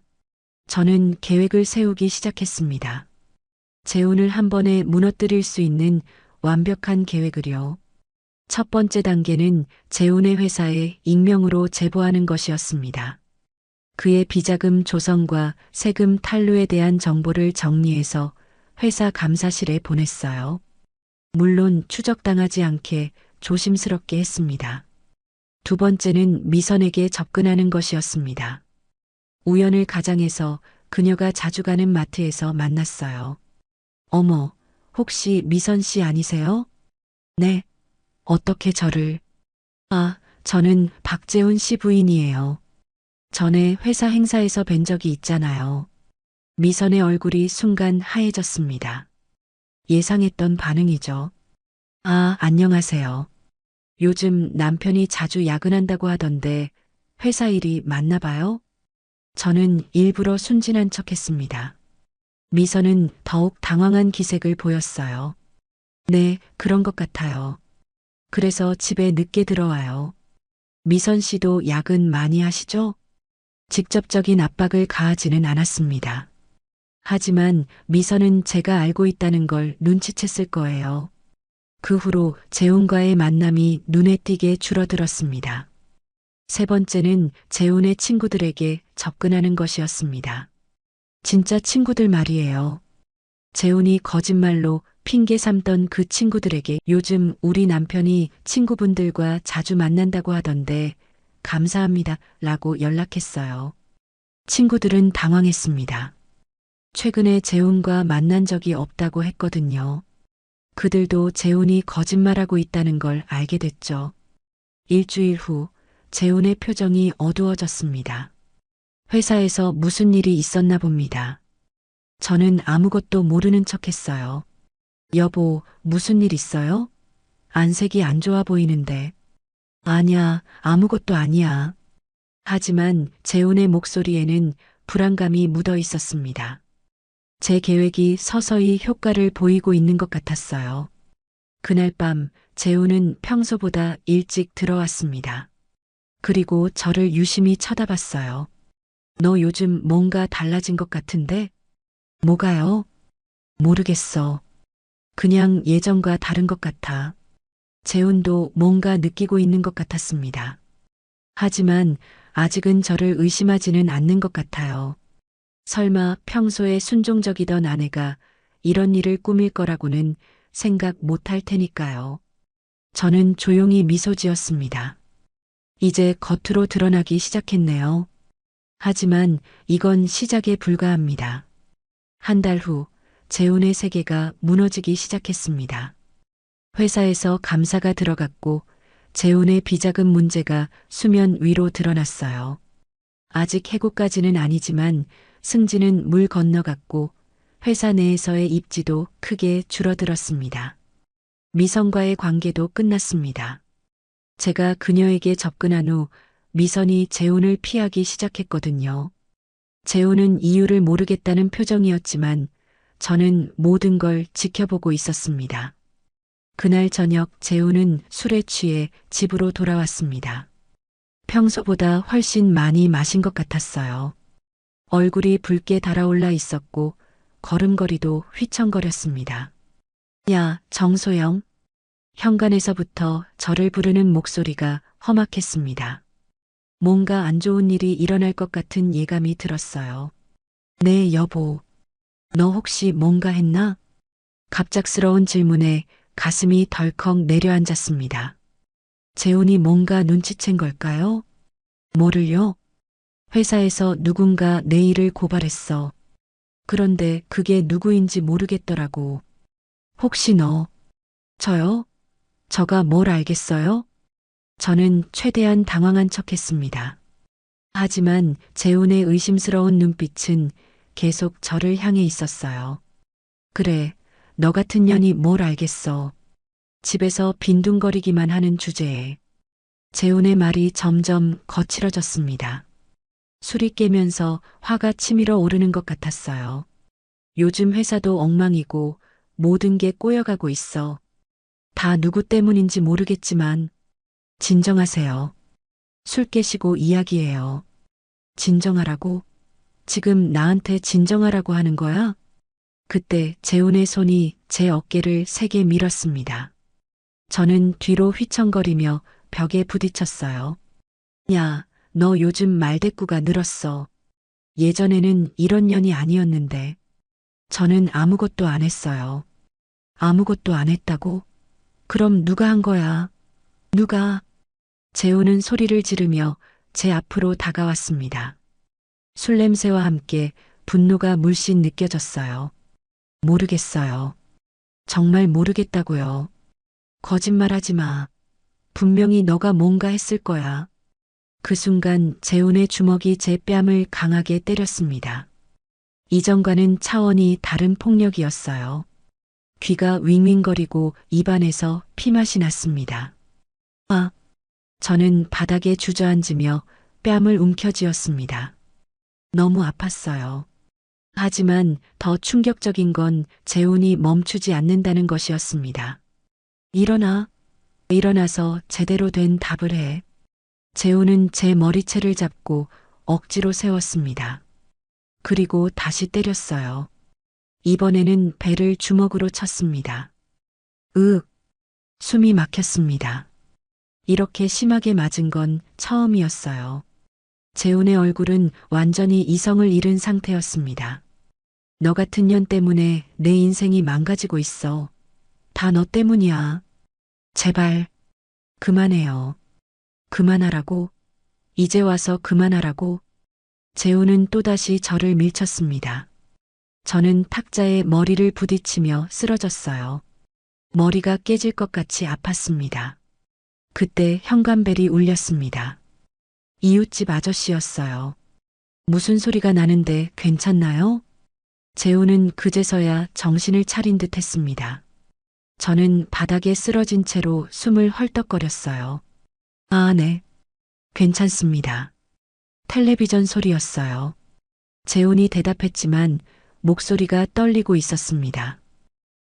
저는 계획을 세우기 시작했습니다. 재훈을 한 번에 무너뜨릴 수 있는 완벽한 계획을요. 첫 번째 단계는 재훈의 회사에 익명으로 제보하는 것이었습니다. 그의 비자금 조성과 세금 탈루에 대한 정보를 정리해서 회사 감사실에 보냈어요. 물론 추적당하지 않게 조심스럽게 했습니다. 두 번째는 미선에게 접근하는 것이었습니다. 우연을 가장해서 그녀가 자주 가는 마트에서 만났어요. 어머, 혹시 미선 씨 아니세요? 네. 어떻게 저를? 아, 저는 박재훈 씨 부인이에요. 전에 회사 행사에서 뵌 적이 있잖아요. 미선의 얼굴이 순간 하얘졌습니다. 예상했던 반응이죠. 아, 안녕하세요. 요즘 남편이 자주 야근한다고 하던데 회사 일이 많나 봐요? 저는 일부러 순진한 척했습니다. 미선은 더욱 당황한 기색을 보였어요. 네, 그런 것 같아요. 그래서 집에 늦게 들어와요. 미선 씨도 야근 많이 하시죠? 직접적인 압박을 가하지는 않았습니다. 하지만 미선은 제가 알고 있다는 걸 눈치챘을 거예요. 그 후로 재훈과의 만남이 눈에 띄게 줄어들었습니다. 세 번째는 재훈의 친구들에게 접근하는 것이었습니다. 진짜 친구들 말이에요. 재훈이 거짓말로 핑계 삼던 그 친구들에게 요즘 우리 남편이 친구분들과 자주 만난다고 하던데 감사합니다 라고 연락했어요. 친구들은 당황했습니다. 최근에 재훈과 만난 적이 없다고 했거든요. 그들도 재훈이 거짓말하고 있다는 걸 알게 됐죠. 일주일 후 재훈의 표정이 어두워졌습니다. 회사에서 무슨 일이 있었나 봅니다. 저는 아무것도 모르는 척 했어요. 여보, 무슨 일 있어요? 안색이 안 좋아 보이는데. 아니야, 아무것도 아니야. 하지만 재훈의 목소리에는 불안감이 묻어 있었습니다. 제 계획이 서서히 효과를 보이고 있는 것 같았어요. 그날 밤 재훈은 평소보다 일찍 들어왔습니다. 그리고 저를 유심히 쳐다봤어요. 너 요즘 뭔가 달라진 것 같은데? 뭐가요? 모르겠어. 그냥 예전과 다른 것 같아. 재훈도 뭔가 느끼고 있는 것 같았습니다. 하지만 아직은 저를 의심하지는 않는 것 같아요. 설마 평소에 순종적이던 아내가 이런 일을 꾸밀 거라고는 생각 못할 테니까요. 저는 조용히 미소 지었습니다. 이제 겉으로 드러나기 시작했네요. 하지만 이건 시작에 불과합니다. 한 달 후 재훈의 세계가 무너지기 시작했습니다. 회사에서 감사가 들어갔고 재훈의 비자금 문제가 수면 위로 드러났어요. 아직 해고까지는 아니지만 승진은 물 건너갔고 회사 내에서의 입지도 크게 줄어들었습니다. 미선과의 관계도 끝났습니다. 제가 그녀에게 접근한 후 미선이 재훈을 피하기 시작했거든요. 재훈은 이유를 모르겠다는 표정이었지만 저는 모든 걸 지켜보고 있었습니다. 그날 저녁 재훈은 술에 취해 집으로 돌아왔습니다. 평소보다 훨씬 많이 마신 것 같았어요. 얼굴이 붉게 달아올라 있었고 걸음걸이도 휘청거렸습니다. 야, 정소영. 현관에서부터 저를 부르는 목소리가 험악했습니다. 뭔가 안 좋은 일이 일어날 것 같은 예감이 들었어요. 네, 여보. 너 혹시 뭔가 했나? 갑작스러운 질문에 가슴이 덜컥 내려앉았습니다. 재훈이 뭔가 눈치챈 걸까요? 뭐를요? 회사에서 누군가 내 일을 고발했어. 그런데 그게 누구인지 모르겠더라고. 혹시 너, 저요? 저가 뭘 알겠어요? 저는 최대한 당황한 척했습니다. 하지만 재훈의 의심스러운 눈빛은 계속 저를 향해 있었어요. 그래, 너 같은 년이 뭘 알겠어. 집에서 빈둥거리기만 하는 주제에. 재훈의 말이 점점 거칠어졌습니다. 술이 깨면서 화가 치밀어 오르는 것 같았어요. 요즘 회사도 엉망이고 모든 게 꼬여가고 있어. 다 누구 때문인지 모르겠지만 진정하세요. 술 깨시고 이야기해요. 진정하라고? 지금 나한테 진정하라고 하는 거야? 그때 재훈의 손이 제 어깨를 세게 밀었습니다. 저는 뒤로 휘청거리며 벽에 부딪혔어요. 야, 너 요즘 말대꾸가 늘었어. 예전에는 이런 년이 아니었는데. 저는 아무것도 안 했어요. 아무것도 안 했다고? 그럼 누가 한 거야? 누가? 재훈은 소리를 지르며 제 앞으로 다가왔습니다. 술 냄새와 함께 분노가 물씬 느껴졌어요. 모르겠어요. 정말 모르겠다고요. 거짓말하지 마. 분명히 너가 뭔가 했을 거야. 그 순간 재훈의 주먹이 제 뺨을 강하게 때렸습니다. 이전과는 차원이 다른 폭력이었어요. 귀가 윙윙거리고 입안에서 피맛이 났습니다. 아, 저는 바닥에 주저앉으며 뺨을 움켜쥐었습니다. 너무 아팠어요. 하지만 더 충격적인 건 재훈이 멈추지 않는다는 것이었습니다. 일어나. 일어나서 제대로 된 답을 해. 재훈은 제 머리채를 잡고 억지로 세웠습니다. 그리고 다시 때렸어요. 이번에는 배를 주먹으로 쳤습니다. 숨이 막혔습니다. 이렇게 심하게 맞은 건 처음이었어요. 재훈의 얼굴은 완전히 이성을 잃은 상태였습니다. 너 같은 년 때문에 내 인생이 망가지고 있어. 다 너 때문이야. 제발, 그만해요. 그만하라고. 이제 와서 그만하라고. 재훈은 또다시 저를 밀쳤습니다. 저는 탁자에 머리를 부딪히며 쓰러졌어요. 머리가 깨질 것 같이 아팠습니다. 그때 현관벨이 울렸습니다. 이웃집 아저씨였어요. 무슨 소리가 나는데 괜찮나요? 재훈은 그제서야 정신을 차린 듯 했습니다. 저는 바닥에 쓰러진 채로 숨을 헐떡거렸어요. 아, 네. 괜찮습니다. 텔레비전 소리였어요. 재훈이 대답했지만 목소리가 떨리고 있었습니다.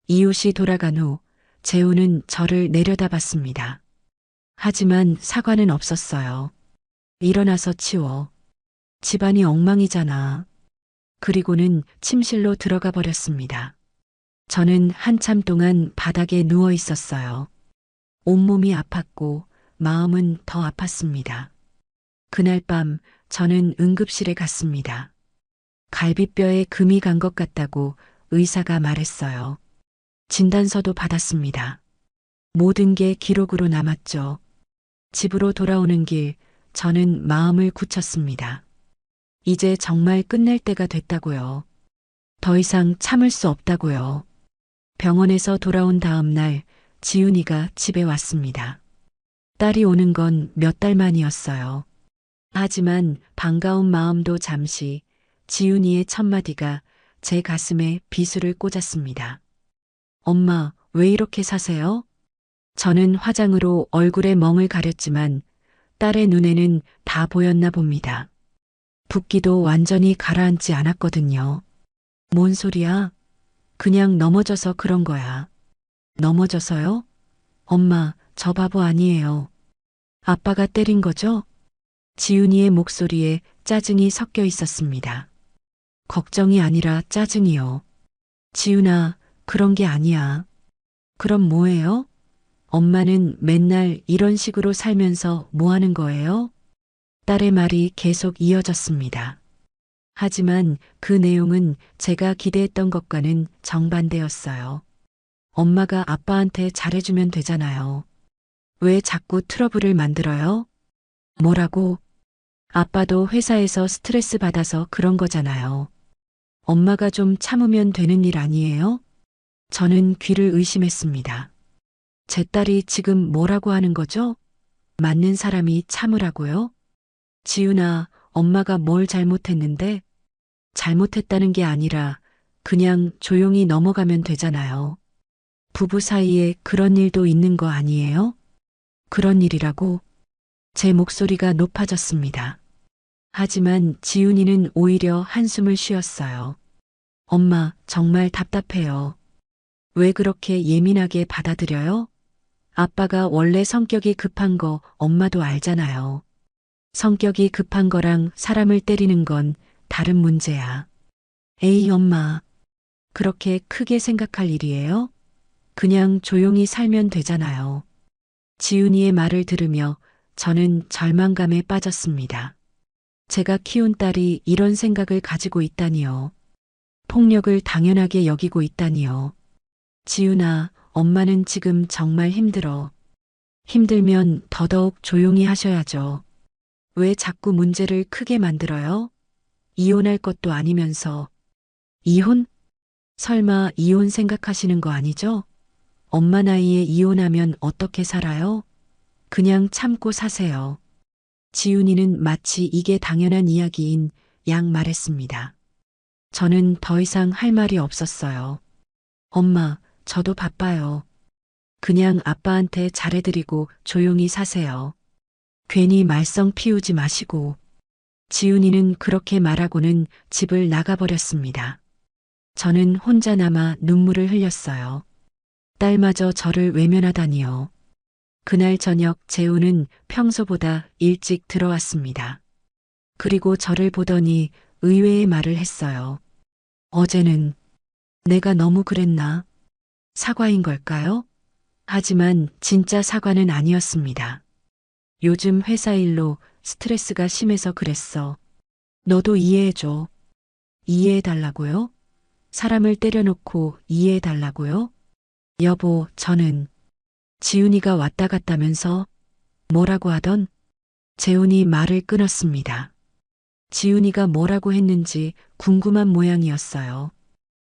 이웃이 돌아간 후 재훈은 저를 내려다봤습니다. 하지만 사과는 없었어요. 일어나서 치워. 집안이 엉망이잖아. 그리고는 침실로 들어가 버렸습니다. 저는 한참 동안 바닥에 누워 있었어요. 온몸이 아팠고 마음은 더 아팠습니다. 그날 밤 저는 응급실에 갔습니다. 갈비뼈에 금이 간 것 같다고 의사가 말했어요. 진단서도 받았습니다. 모든 게 기록으로 남았죠. 집으로 돌아오는 길 저는 마음을 굳혔습니다. 이제 정말 끝낼 때가 됐다고요. 더 이상 참을 수 없다고요. 병원에서 돌아온 다음 날 지훈이가 집에 왔습니다. 딸이 오는 건 몇 달 만이었어요. 하지만 반가운 마음도 잠시 지훈이의 첫마디가 제 가슴에 비수를 꽂았습니다. 엄마, 왜 이렇게 사세요? 저는 화장으로 얼굴에 멍을 가렸지만 딸의 눈에는 다 보였나 봅니다. 붓기도 완전히 가라앉지 않았거든요. 뭔 소리야? 그냥 넘어져서 그런 거야. 넘어져서요? 엄마, 저 바보 아니에요. 아빠가 때린 거죠? 지훈이의 목소리에 짜증이 섞여 있었습니다. 걱정이 아니라 짜증이요. 지훈아, 그런 게 아니야. 그럼 뭐예요? 엄마는 맨날 이런 식으로 살면서 뭐 하는 거예요? 딸의 말이 계속 이어졌습니다. 하지만 그 내용은 제가 기대했던 것과는 정반대였어요. 엄마가 아빠한테 잘해주면 되잖아요. 왜 자꾸 트러블을 만들어요? 뭐라고? 아빠도 회사에서 스트레스 받아서 그런 거잖아요. 엄마가 좀 참으면 되는 일 아니에요? 저는 귀를 의심했습니다. 제 딸이 지금 뭐라고 하는 거죠? 맞는 사람이 참으라고요? 지훈아, 엄마가 뭘 잘못했는데? 잘못했다는 게 아니라 그냥 조용히 넘어가면 되잖아요. 부부 사이에 그런 일도 있는 거 아니에요? 그런 일이라고? 제 목소리가 높아졌습니다. 하지만 지훈이는 오히려 한숨을 쉬었어요. 엄마, 정말 답답해요. 왜 그렇게 예민하게 받아들여요? 아빠가 원래 성격이 급한 거 엄마도 알잖아요. 성격이 급한 거랑 사람을 때리는 건 다른 문제야. 에이, 엄마. 그렇게 크게 생각할 일이에요? 그냥 조용히 살면 되잖아요. 지훈이의 말을 들으며 저는 절망감에 빠졌습니다. 제가 키운 딸이 이런 생각을 가지고 있다니요. 폭력을 당연하게 여기고 있다니요. 지훈아, 엄마는 지금 정말 힘들어. 힘들면 더더욱 조용히 하셔야죠. 왜 자꾸 문제를 크게 만들어요? 이혼할 것도 아니면서. 이혼? 설마 이혼 생각하시는 거 아니죠? 엄마 나이에 이혼하면 어떻게 살아요? 그냥 참고 사세요. 지훈이는 마치 이게 당연한 이야기인 양 말했습니다. 저는 더 이상 할 말이 없었어요. 엄마, 저도 바빠요. 그냥 아빠한테 잘해드리고 조용히 사세요. 괜히 말썽 피우지 마시고. 지훈이는 그렇게 말하고는 집을 나가버렸습니다. 저는 혼자 남아 눈물을 흘렸어요. 딸마저 저를 외면하다니요. 그날 저녁 재훈은 평소보다 일찍 들어왔습니다. 그리고 저를 보더니 의외의 말을 했어요. 어제는 내가 너무 그랬나? 사과인 걸까요? 하지만 진짜 사과는 아니었습니다. 요즘 회사 일로 스트레스가 심해서 그랬어. 너도 이해해줘. 이해해달라고요? 사람을 때려놓고 이해해달라고요? 여보, 저는 지훈이가 왔다 갔다면서 뭐라고 하던? 재훈이 말을 끊었습니다. 지훈이가 뭐라고 했는지 궁금한 모양이었어요.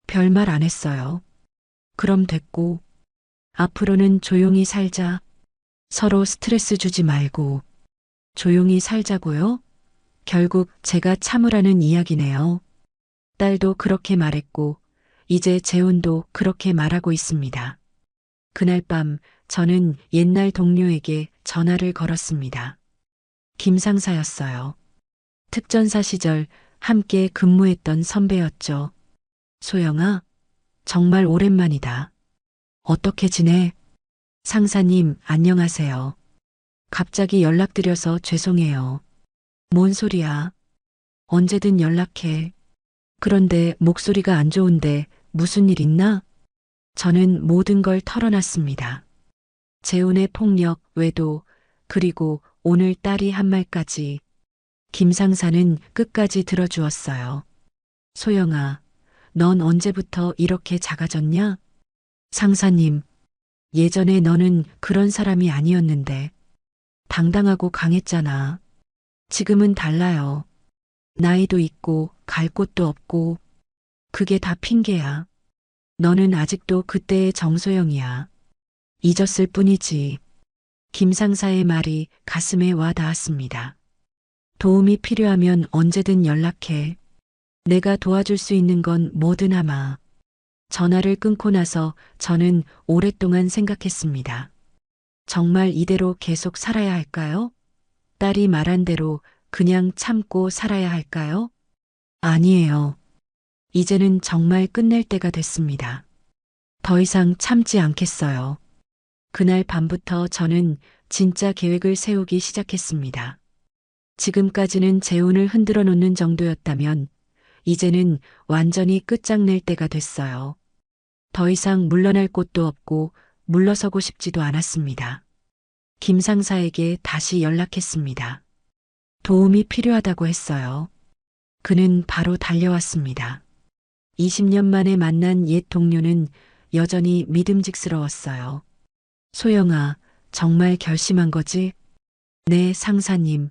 별말 안 했어요. 그럼 됐고, 앞으로는 조용히 살자. 서로 스트레스 주지 말고 조용히 살자고요? 결국 제가 참으라는 이야기네요. 딸도 그렇게 말했고 이제 재훈도 그렇게 말하고 있습니다. 그날 밤 저는 옛날 동료에게 전화를 걸었습니다. 김상사였어요. 특전사 시절 함께 근무했던 선배였죠. 소영아, 정말 오랜만이다. 어떻게 지내? 상사님, 안녕하세요. 갑자기 연락드려서 죄송해요. 뭔 소리야? 언제든 연락해. 그런데 목소리가 안 좋은데 무슨 일 있나? 저는 모든 걸 털어놨습니다. 재훈의 폭력, 외도, 그리고 오늘 딸이 한 말까지. 김 상사는 끝까지 들어주었어요. 소영아, 넌 언제부터 이렇게 작아졌냐? 상사님, 예전에 너는 그런 사람이 아니었는데 당당하고 강했잖아. 지금은 달라요. 나이도 있고 갈 곳도 없고 그게 다 핑계야. 너는 아직도 그때의 정소영이야. 잊었을 뿐이지. 김 상사의 말이 가슴에 와 닿았습니다. 도움이 필요하면 언제든 연락해. 내가 도와줄 수 있는 건 뭐든 하마. 전화를 끊고 나서 저는 오랫동안 생각했습니다. 정말 이대로 계속 살아야 할까요? 딸이 말한 대로 그냥 참고 살아야 할까요? 아니에요. 이제는 정말 끝낼 때가 됐습니다. 더 이상 참지 않겠어요. 그날 밤부터 저는 진짜 계획을 세우기 시작했습니다. 지금까지는 재훈을 흔들어 놓는 정도였다면 이제는 완전히 끝장낼 때가 됐어요. 더 이상 물러날 곳도 없고 물러서고 싶지도 않았습니다. 김 상사에게 다시 연락했습니다. 도움이 필요하다고 했어요. 그는 바로 달려왔습니다. 20년 만에 만난 옛 동료는 여전히 믿음직스러웠어요. 소영아, 정말 결심한 거지? 네, 상사님.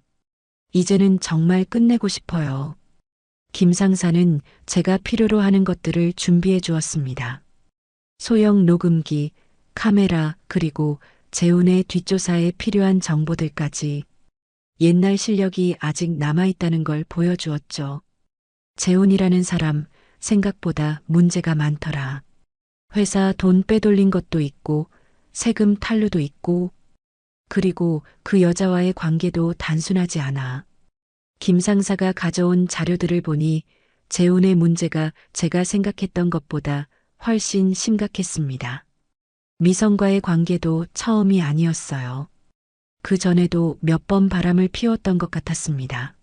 이제는 정말 끝내고 싶어요. 김 상사는 제가 필요로 하는 것들을 준비해 주었습니다. 소형 녹음기, 카메라, 그리고 재훈의 뒷조사에 필요한 정보들까지. 옛날 실력이 아직 남아있다는 걸 보여주었죠. 재훈이라는 사람, 생각보다 문제가 많더라. 회사 돈 빼돌린 것도 있고, 세금 탈루도 있고, 그리고 그 여자와의 관계도 단순하지 않아. 김 상사가 가져온 자료들을 보니 재훈의 문제가 제가 생각했던 것보다 훨씬 심각했습니다. 미성과의 관계도 처음이 아니었어요. 그 전에도 몇 번 바람을 피웠던 것 같았습니다.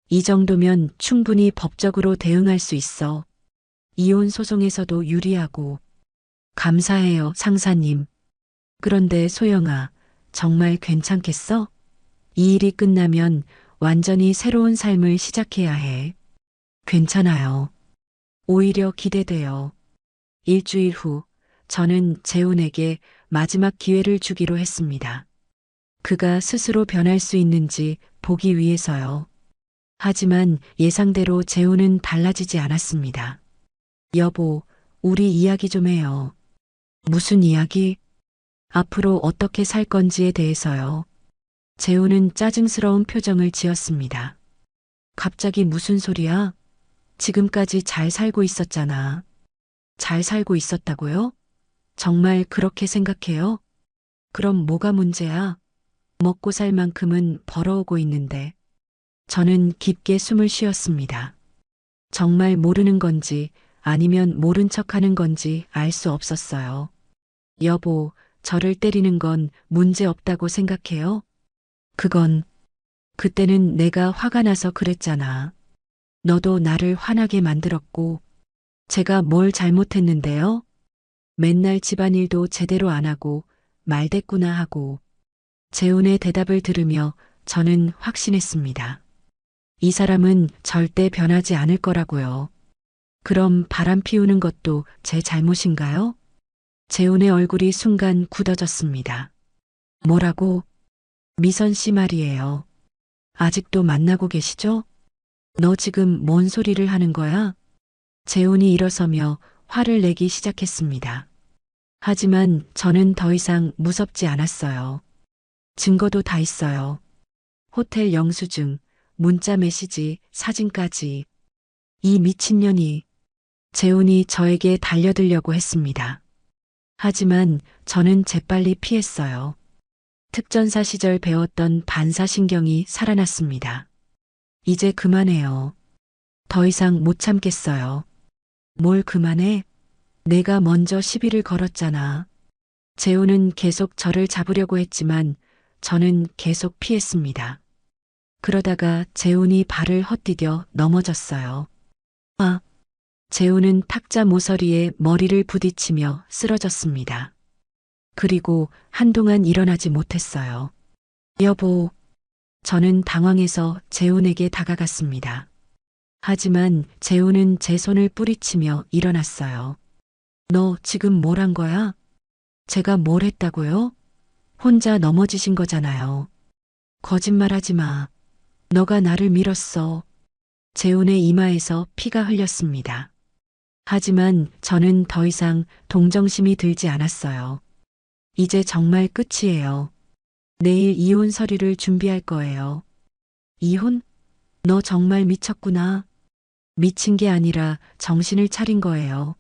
이 정도면 충분히 법적으로 대응할 수 있어. 이혼 소송에서도 유리하고. 감사해요, 상사님. 그런데 소영아, 정말 괜찮겠어? 이 일이 끝나면 완전히 새로운 삶을 시작해야 해. 괜찮아요. 오히려 기대돼요. 일주일 후, 저는 재훈에게 마지막 기회를 주기로 했습니다. 그가 스스로 변할 수 있는지 보기 위해서요. 하지만 예상대로 재훈은 달라지지 않았습니다. 여보, 우리 이야기 좀 해요. 무슨 이야기? 앞으로 어떻게 살 건지에 대해서요. 재훈은 짜증스러운 표정을 지었습니다. 갑자기 무슨 소리야? 지금까지 잘 살고 있었잖아. 잘 살고 있었다고요? 정말 그렇게 생각해요? 그럼 뭐가 문제야? 먹고 살 만큼은 벌어오고 있는데. 저는 깊게 숨을 쉬었습니다. 정말 모르는 건지 아니면 모른 척 하는 건지 알 수 없었어요. 여보, 저를 때리는 건 문제 없다고 생각해요? 그때는 내가 화가 나서 그랬잖아. 너도 나를 화나게 만들었고, 제가 뭘 잘못했는데요? 맨날 집안일도 제대로 안 하고, 말대꾸나 하고. 재훈의 대답을 들으며 저는 확신했습니다. 이 사람은 절대 변하지 않을 거라고요. 그럼 바람 피우는 것도 제 잘못인가요? 재훈의 얼굴이 순간 굳어졌습니다. 뭐라고? 미선 씨 말이에요. 아직도 만나고 계시죠? 너 지금 뭔 소리를 하는 거야? 재훈이 일어서며 화를 내기 시작했습니다. 하지만 저는 더 이상 무섭지 않았어요. 증거도 다 있어요. 호텔 영수증, 문자 메시지, 사진까지. 이 미친년이. 재훈이 저에게 달려들려고 했습니다. 하지만 저는 재빨리 피했어요. 특전사 시절 배웠던 반사신경이 살아났습니다. 이제 그만해요. 더 이상 못 참겠어요. 뭘 그만해? 내가 먼저 시비를 걸었잖아. 재훈은 계속 저를 잡으려고 했지만 저는 계속 피했습니다. 그러다가 재훈이 발을 헛디뎌 넘어졌어요. 재훈은 탁자 모서리에 머리를 부딪히며 쓰러졌습니다. 그리고 한동안 일어나지 못했어요. 여보, 저는 당황해서 재훈에게 다가갔습니다. 하지만 재훈은 제 손을 뿌리치며 일어났어요. 너 지금 뭘 한 거야? 제가 뭘 했다고요? 혼자 넘어지신 거잖아요. 거짓말하지 마. 너가 나를 밀었어. 재훈의 이마에서 피가 흘렸습니다. 하지만 저는 더 이상 동정심이 들지 않았어요. 이제 정말 끝이에요. 내일 이혼 서류를 준비할 거예요. 이혼? 너 정말 미쳤구나. 미친 게 아니라 정신을 차린 거예요.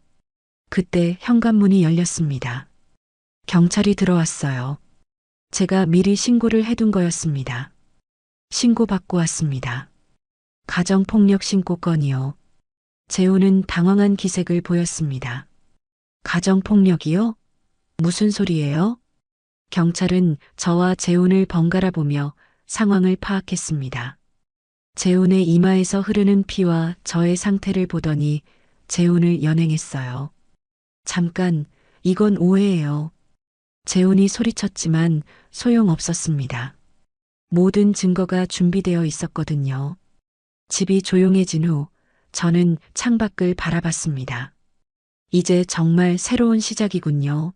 그때 현관문이 열렸습니다. 경찰이 들어왔어요. 제가 미리 신고를 해둔 거였습니다. 신고받고 왔습니다. 가정폭력 신고건이요. 재훈은 당황한 기색을 보였습니다. 가정폭력이요? 무슨 소리예요? 경찰은 저와 재훈을 번갈아 보며 상황을 파악했습니다. 재훈의 이마에서 흐르는 피와 저의 상태를 보더니 재훈을 연행했어요. 잠깐, 이건 오해예요. 재훈이 소리쳤지만 소용없었습니다. 모든 증거가 준비되어 있었거든요. 집이 조용해진 후 저는 창밖을 바라봤습니다. 이제 정말 새로운 시작이군요.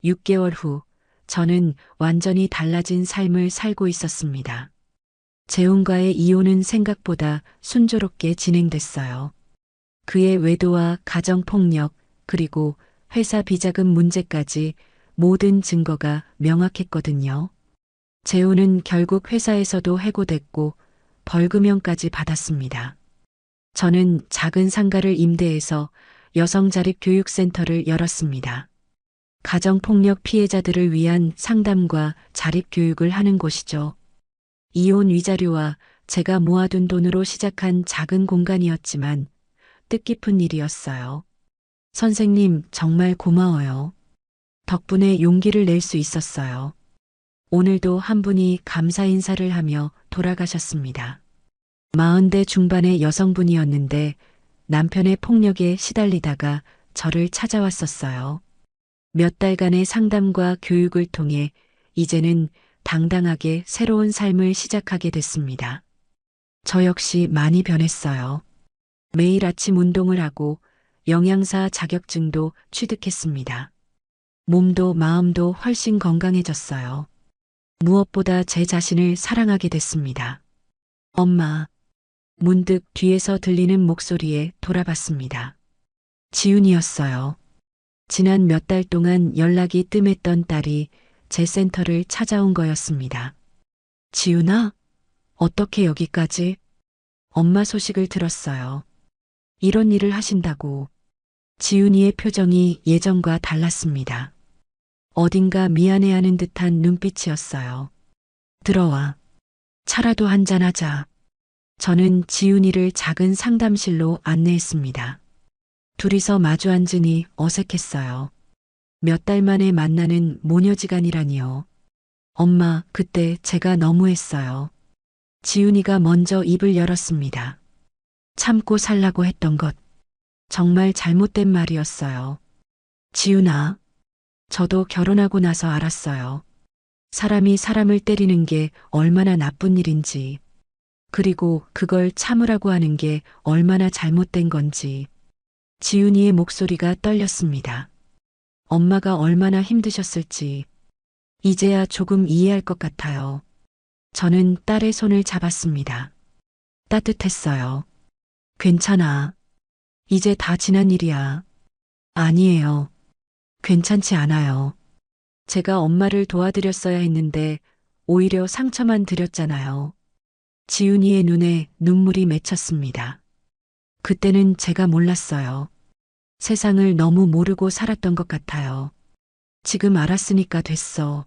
6개월 후 저는 완전히 달라진 삶을 살고 있었습니다. 재훈과의 이혼은 생각보다 순조롭게 진행됐어요. 그의 외도와 가정폭력 그리고 회사 비자금 문제까지 모든 증거가 명확했거든요. 재훈은 결국 회사에서도 해고됐고 벌금형까지 받았습니다. 저는 작은 상가를 임대해서 여성자립교육센터를 열었습니다. 가정폭력 피해자들을 위한 상담과 자립교육을 하는 곳이죠. 이혼 위자료와 제가 모아둔 돈으로 시작한 작은 공간이었지만 뜻깊은 일이었어요. 선생님, 정말 고마워요. 덕분에 용기를 낼 수 있었어요. 오늘도 한 분이 감사 인사를 하며 돌아가셨습니다. 40대 중반의 여성분이었는데 남편의 폭력에 시달리다가 저를 찾아왔었어요. 몇 달간의 상담과 교육을 통해 이제는 당당하게 새로운 삶을 시작하게 됐습니다. 저 역시 많이 변했어요. 매일 아침 운동을 하고 영양사 자격증도 취득했습니다. 몸도 마음도 훨씬 건강해졌어요. 무엇보다 제 자신을 사랑하게 됐습니다. 엄마. 문득 뒤에서 들리는 목소리에 돌아봤습니다. 지훈이었어요. 지난 몇 달 동안 연락이 뜸했던 딸이 제 센터를 찾아온 거였습니다. 지훈아? 어떻게 여기까지? 엄마 소식을 들었어요. 이런 일을 하신다고. 지훈이의 표정이 예전과 달랐습니다. 어딘가 미안해하는 듯한 눈빛이었어요. 들어와. 차라도 한잔하자. 저는 지훈이를 작은 상담실로 안내했습니다. 둘이서 마주 앉으니 어색했어요. 몇 달 만에 만나는 모녀지간이라니요. 엄마, 그때 제가 너무했어요. 지훈이가 먼저 입을 열었습니다. 참고 살라고 했던 것. 정말 잘못된 말이었어요. 지훈아, 저도 결혼하고 나서 알았어요. 사람이 사람을 때리는 게 얼마나 나쁜 일인지, 그리고 그걸 참으라고 하는 게 얼마나 잘못된 건지. 지훈이의 목소리가 떨렸습니다. 엄마가 얼마나 힘드셨을지 이제야 조금 이해할 것 같아요. 저는 딸의 손을 잡았습니다. 따뜻했어요. 괜찮아. 이제 다 지난 일이야. 아니에요. 괜찮지 않아요. 제가 엄마를 도와드렸어야 했는데 오히려 상처만 드렸잖아요. 지훈이의 눈에 눈물이 맺혔습니다. 그때는 제가 몰랐어요. 세상을 너무 모르고 살았던 것 같아요. 지금 알았으니까 됐어.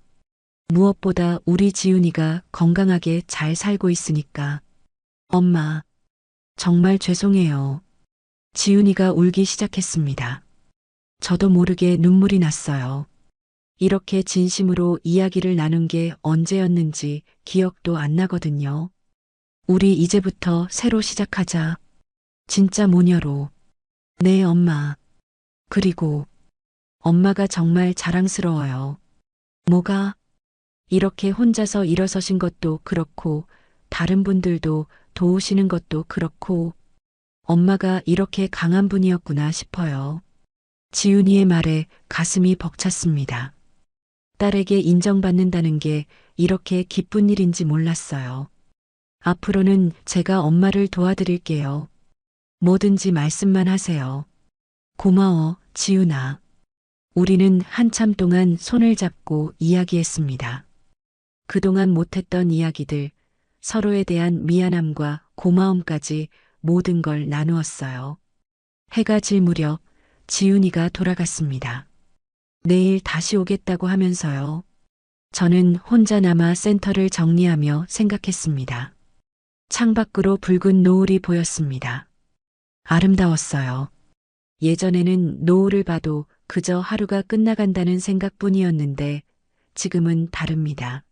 무엇보다 우리 지훈이가 건강하게 잘 살고 있으니까. 엄마, 정말 죄송해요. 지훈이가 울기 시작했습니다. 저도 모르게 눈물이 났어요. 이렇게 진심으로 이야기를 나눈 게 언제였는지 기억도 안 나거든요. 우리 이제부터 새로 시작하자. 진짜 모녀로. 네, 엄마. 그리고 엄마가 정말 자랑스러워요. 뭐가? 이렇게 혼자서 일어서신 것도 그렇고 다른 분들도 도우시는 것도 그렇고 엄마가 이렇게 강한 분이었구나 싶어요. 지훈이의 말에 가슴이 벅찼습니다. 딸에게 인정받는다는 게 이렇게 기쁜 일인지 몰랐어요. 앞으로는 제가 엄마를 도와드릴게요. 뭐든지 말씀만 하세요. 고마워, 지훈아. 우리는 한참 동안 손을 잡고 이야기했습니다. 그동안 못했던 이야기들, 서로에 대한 미안함과 고마움까지 모든 걸 나누었어요. 해가 질 무렵 지훈이가 돌아갔습니다. 내일 다시 오겠다고 하면서요. 저는 혼자 남아 센터를 정리하며 생각했습니다. 창밖으로 붉은 노을이 보였습니다. 아름다웠어요. 예전에는 노을을 봐도 그저 하루가 끝나간다는 생각뿐이었는데 지금은 다릅니다.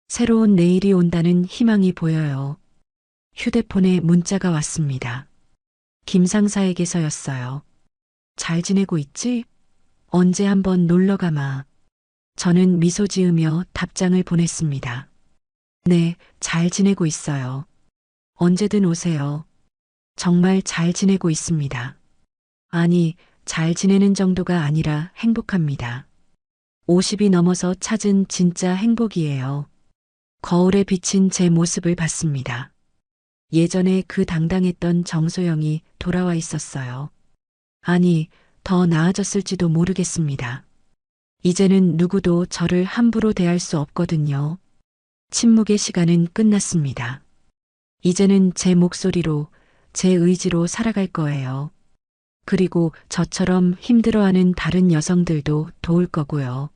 새로운 내일이 온다는 희망이 보여요. 휴대폰에 문자가 왔습니다. 김상사에게서였어요. 잘 지내고 있지? 언제 한번 놀러 가마. 저는 미소 지으며 답장을 보냈습니다. 네, 잘 지내고 있어요. 언제든 오세요. 정말 잘 지내고 있습니다. 아니, 잘 지내는 정도가 아니라 행복합니다. 50이 넘어서 찾은 진짜 행복이에요. 거울에 비친 제 모습을 봤습니다. 예전에 그 당당했던 정소영이 돌아와 있었어요. 아니, 더 나아졌을지도 모르겠습니다. 이제는 누구도 저를 함부로 대할 수 없거든요. 침묵의 시간은 끝났습니다. 이제는 제 목소리로, 제 의지로 살아갈 거예요. 그리고 저처럼 힘들어하는 다른 여성들도 도울 거고요.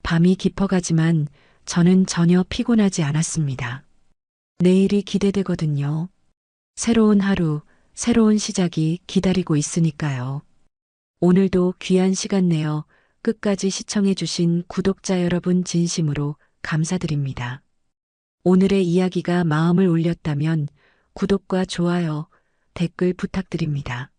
밤이 깊어가지만 저는 전혀 피곤하지 않았습니다. 내일이 기대되거든요. 새로운 하루, 새로운 시작이 기다리고 있으니까요. 오늘도 귀한 시간 내어 끝까지 시청해주신 구독자 여러분 진심으로 감사드립니다. 오늘의 이야기가 마음을 울렸다면 구독과 좋아요, 댓글 부탁드립니다.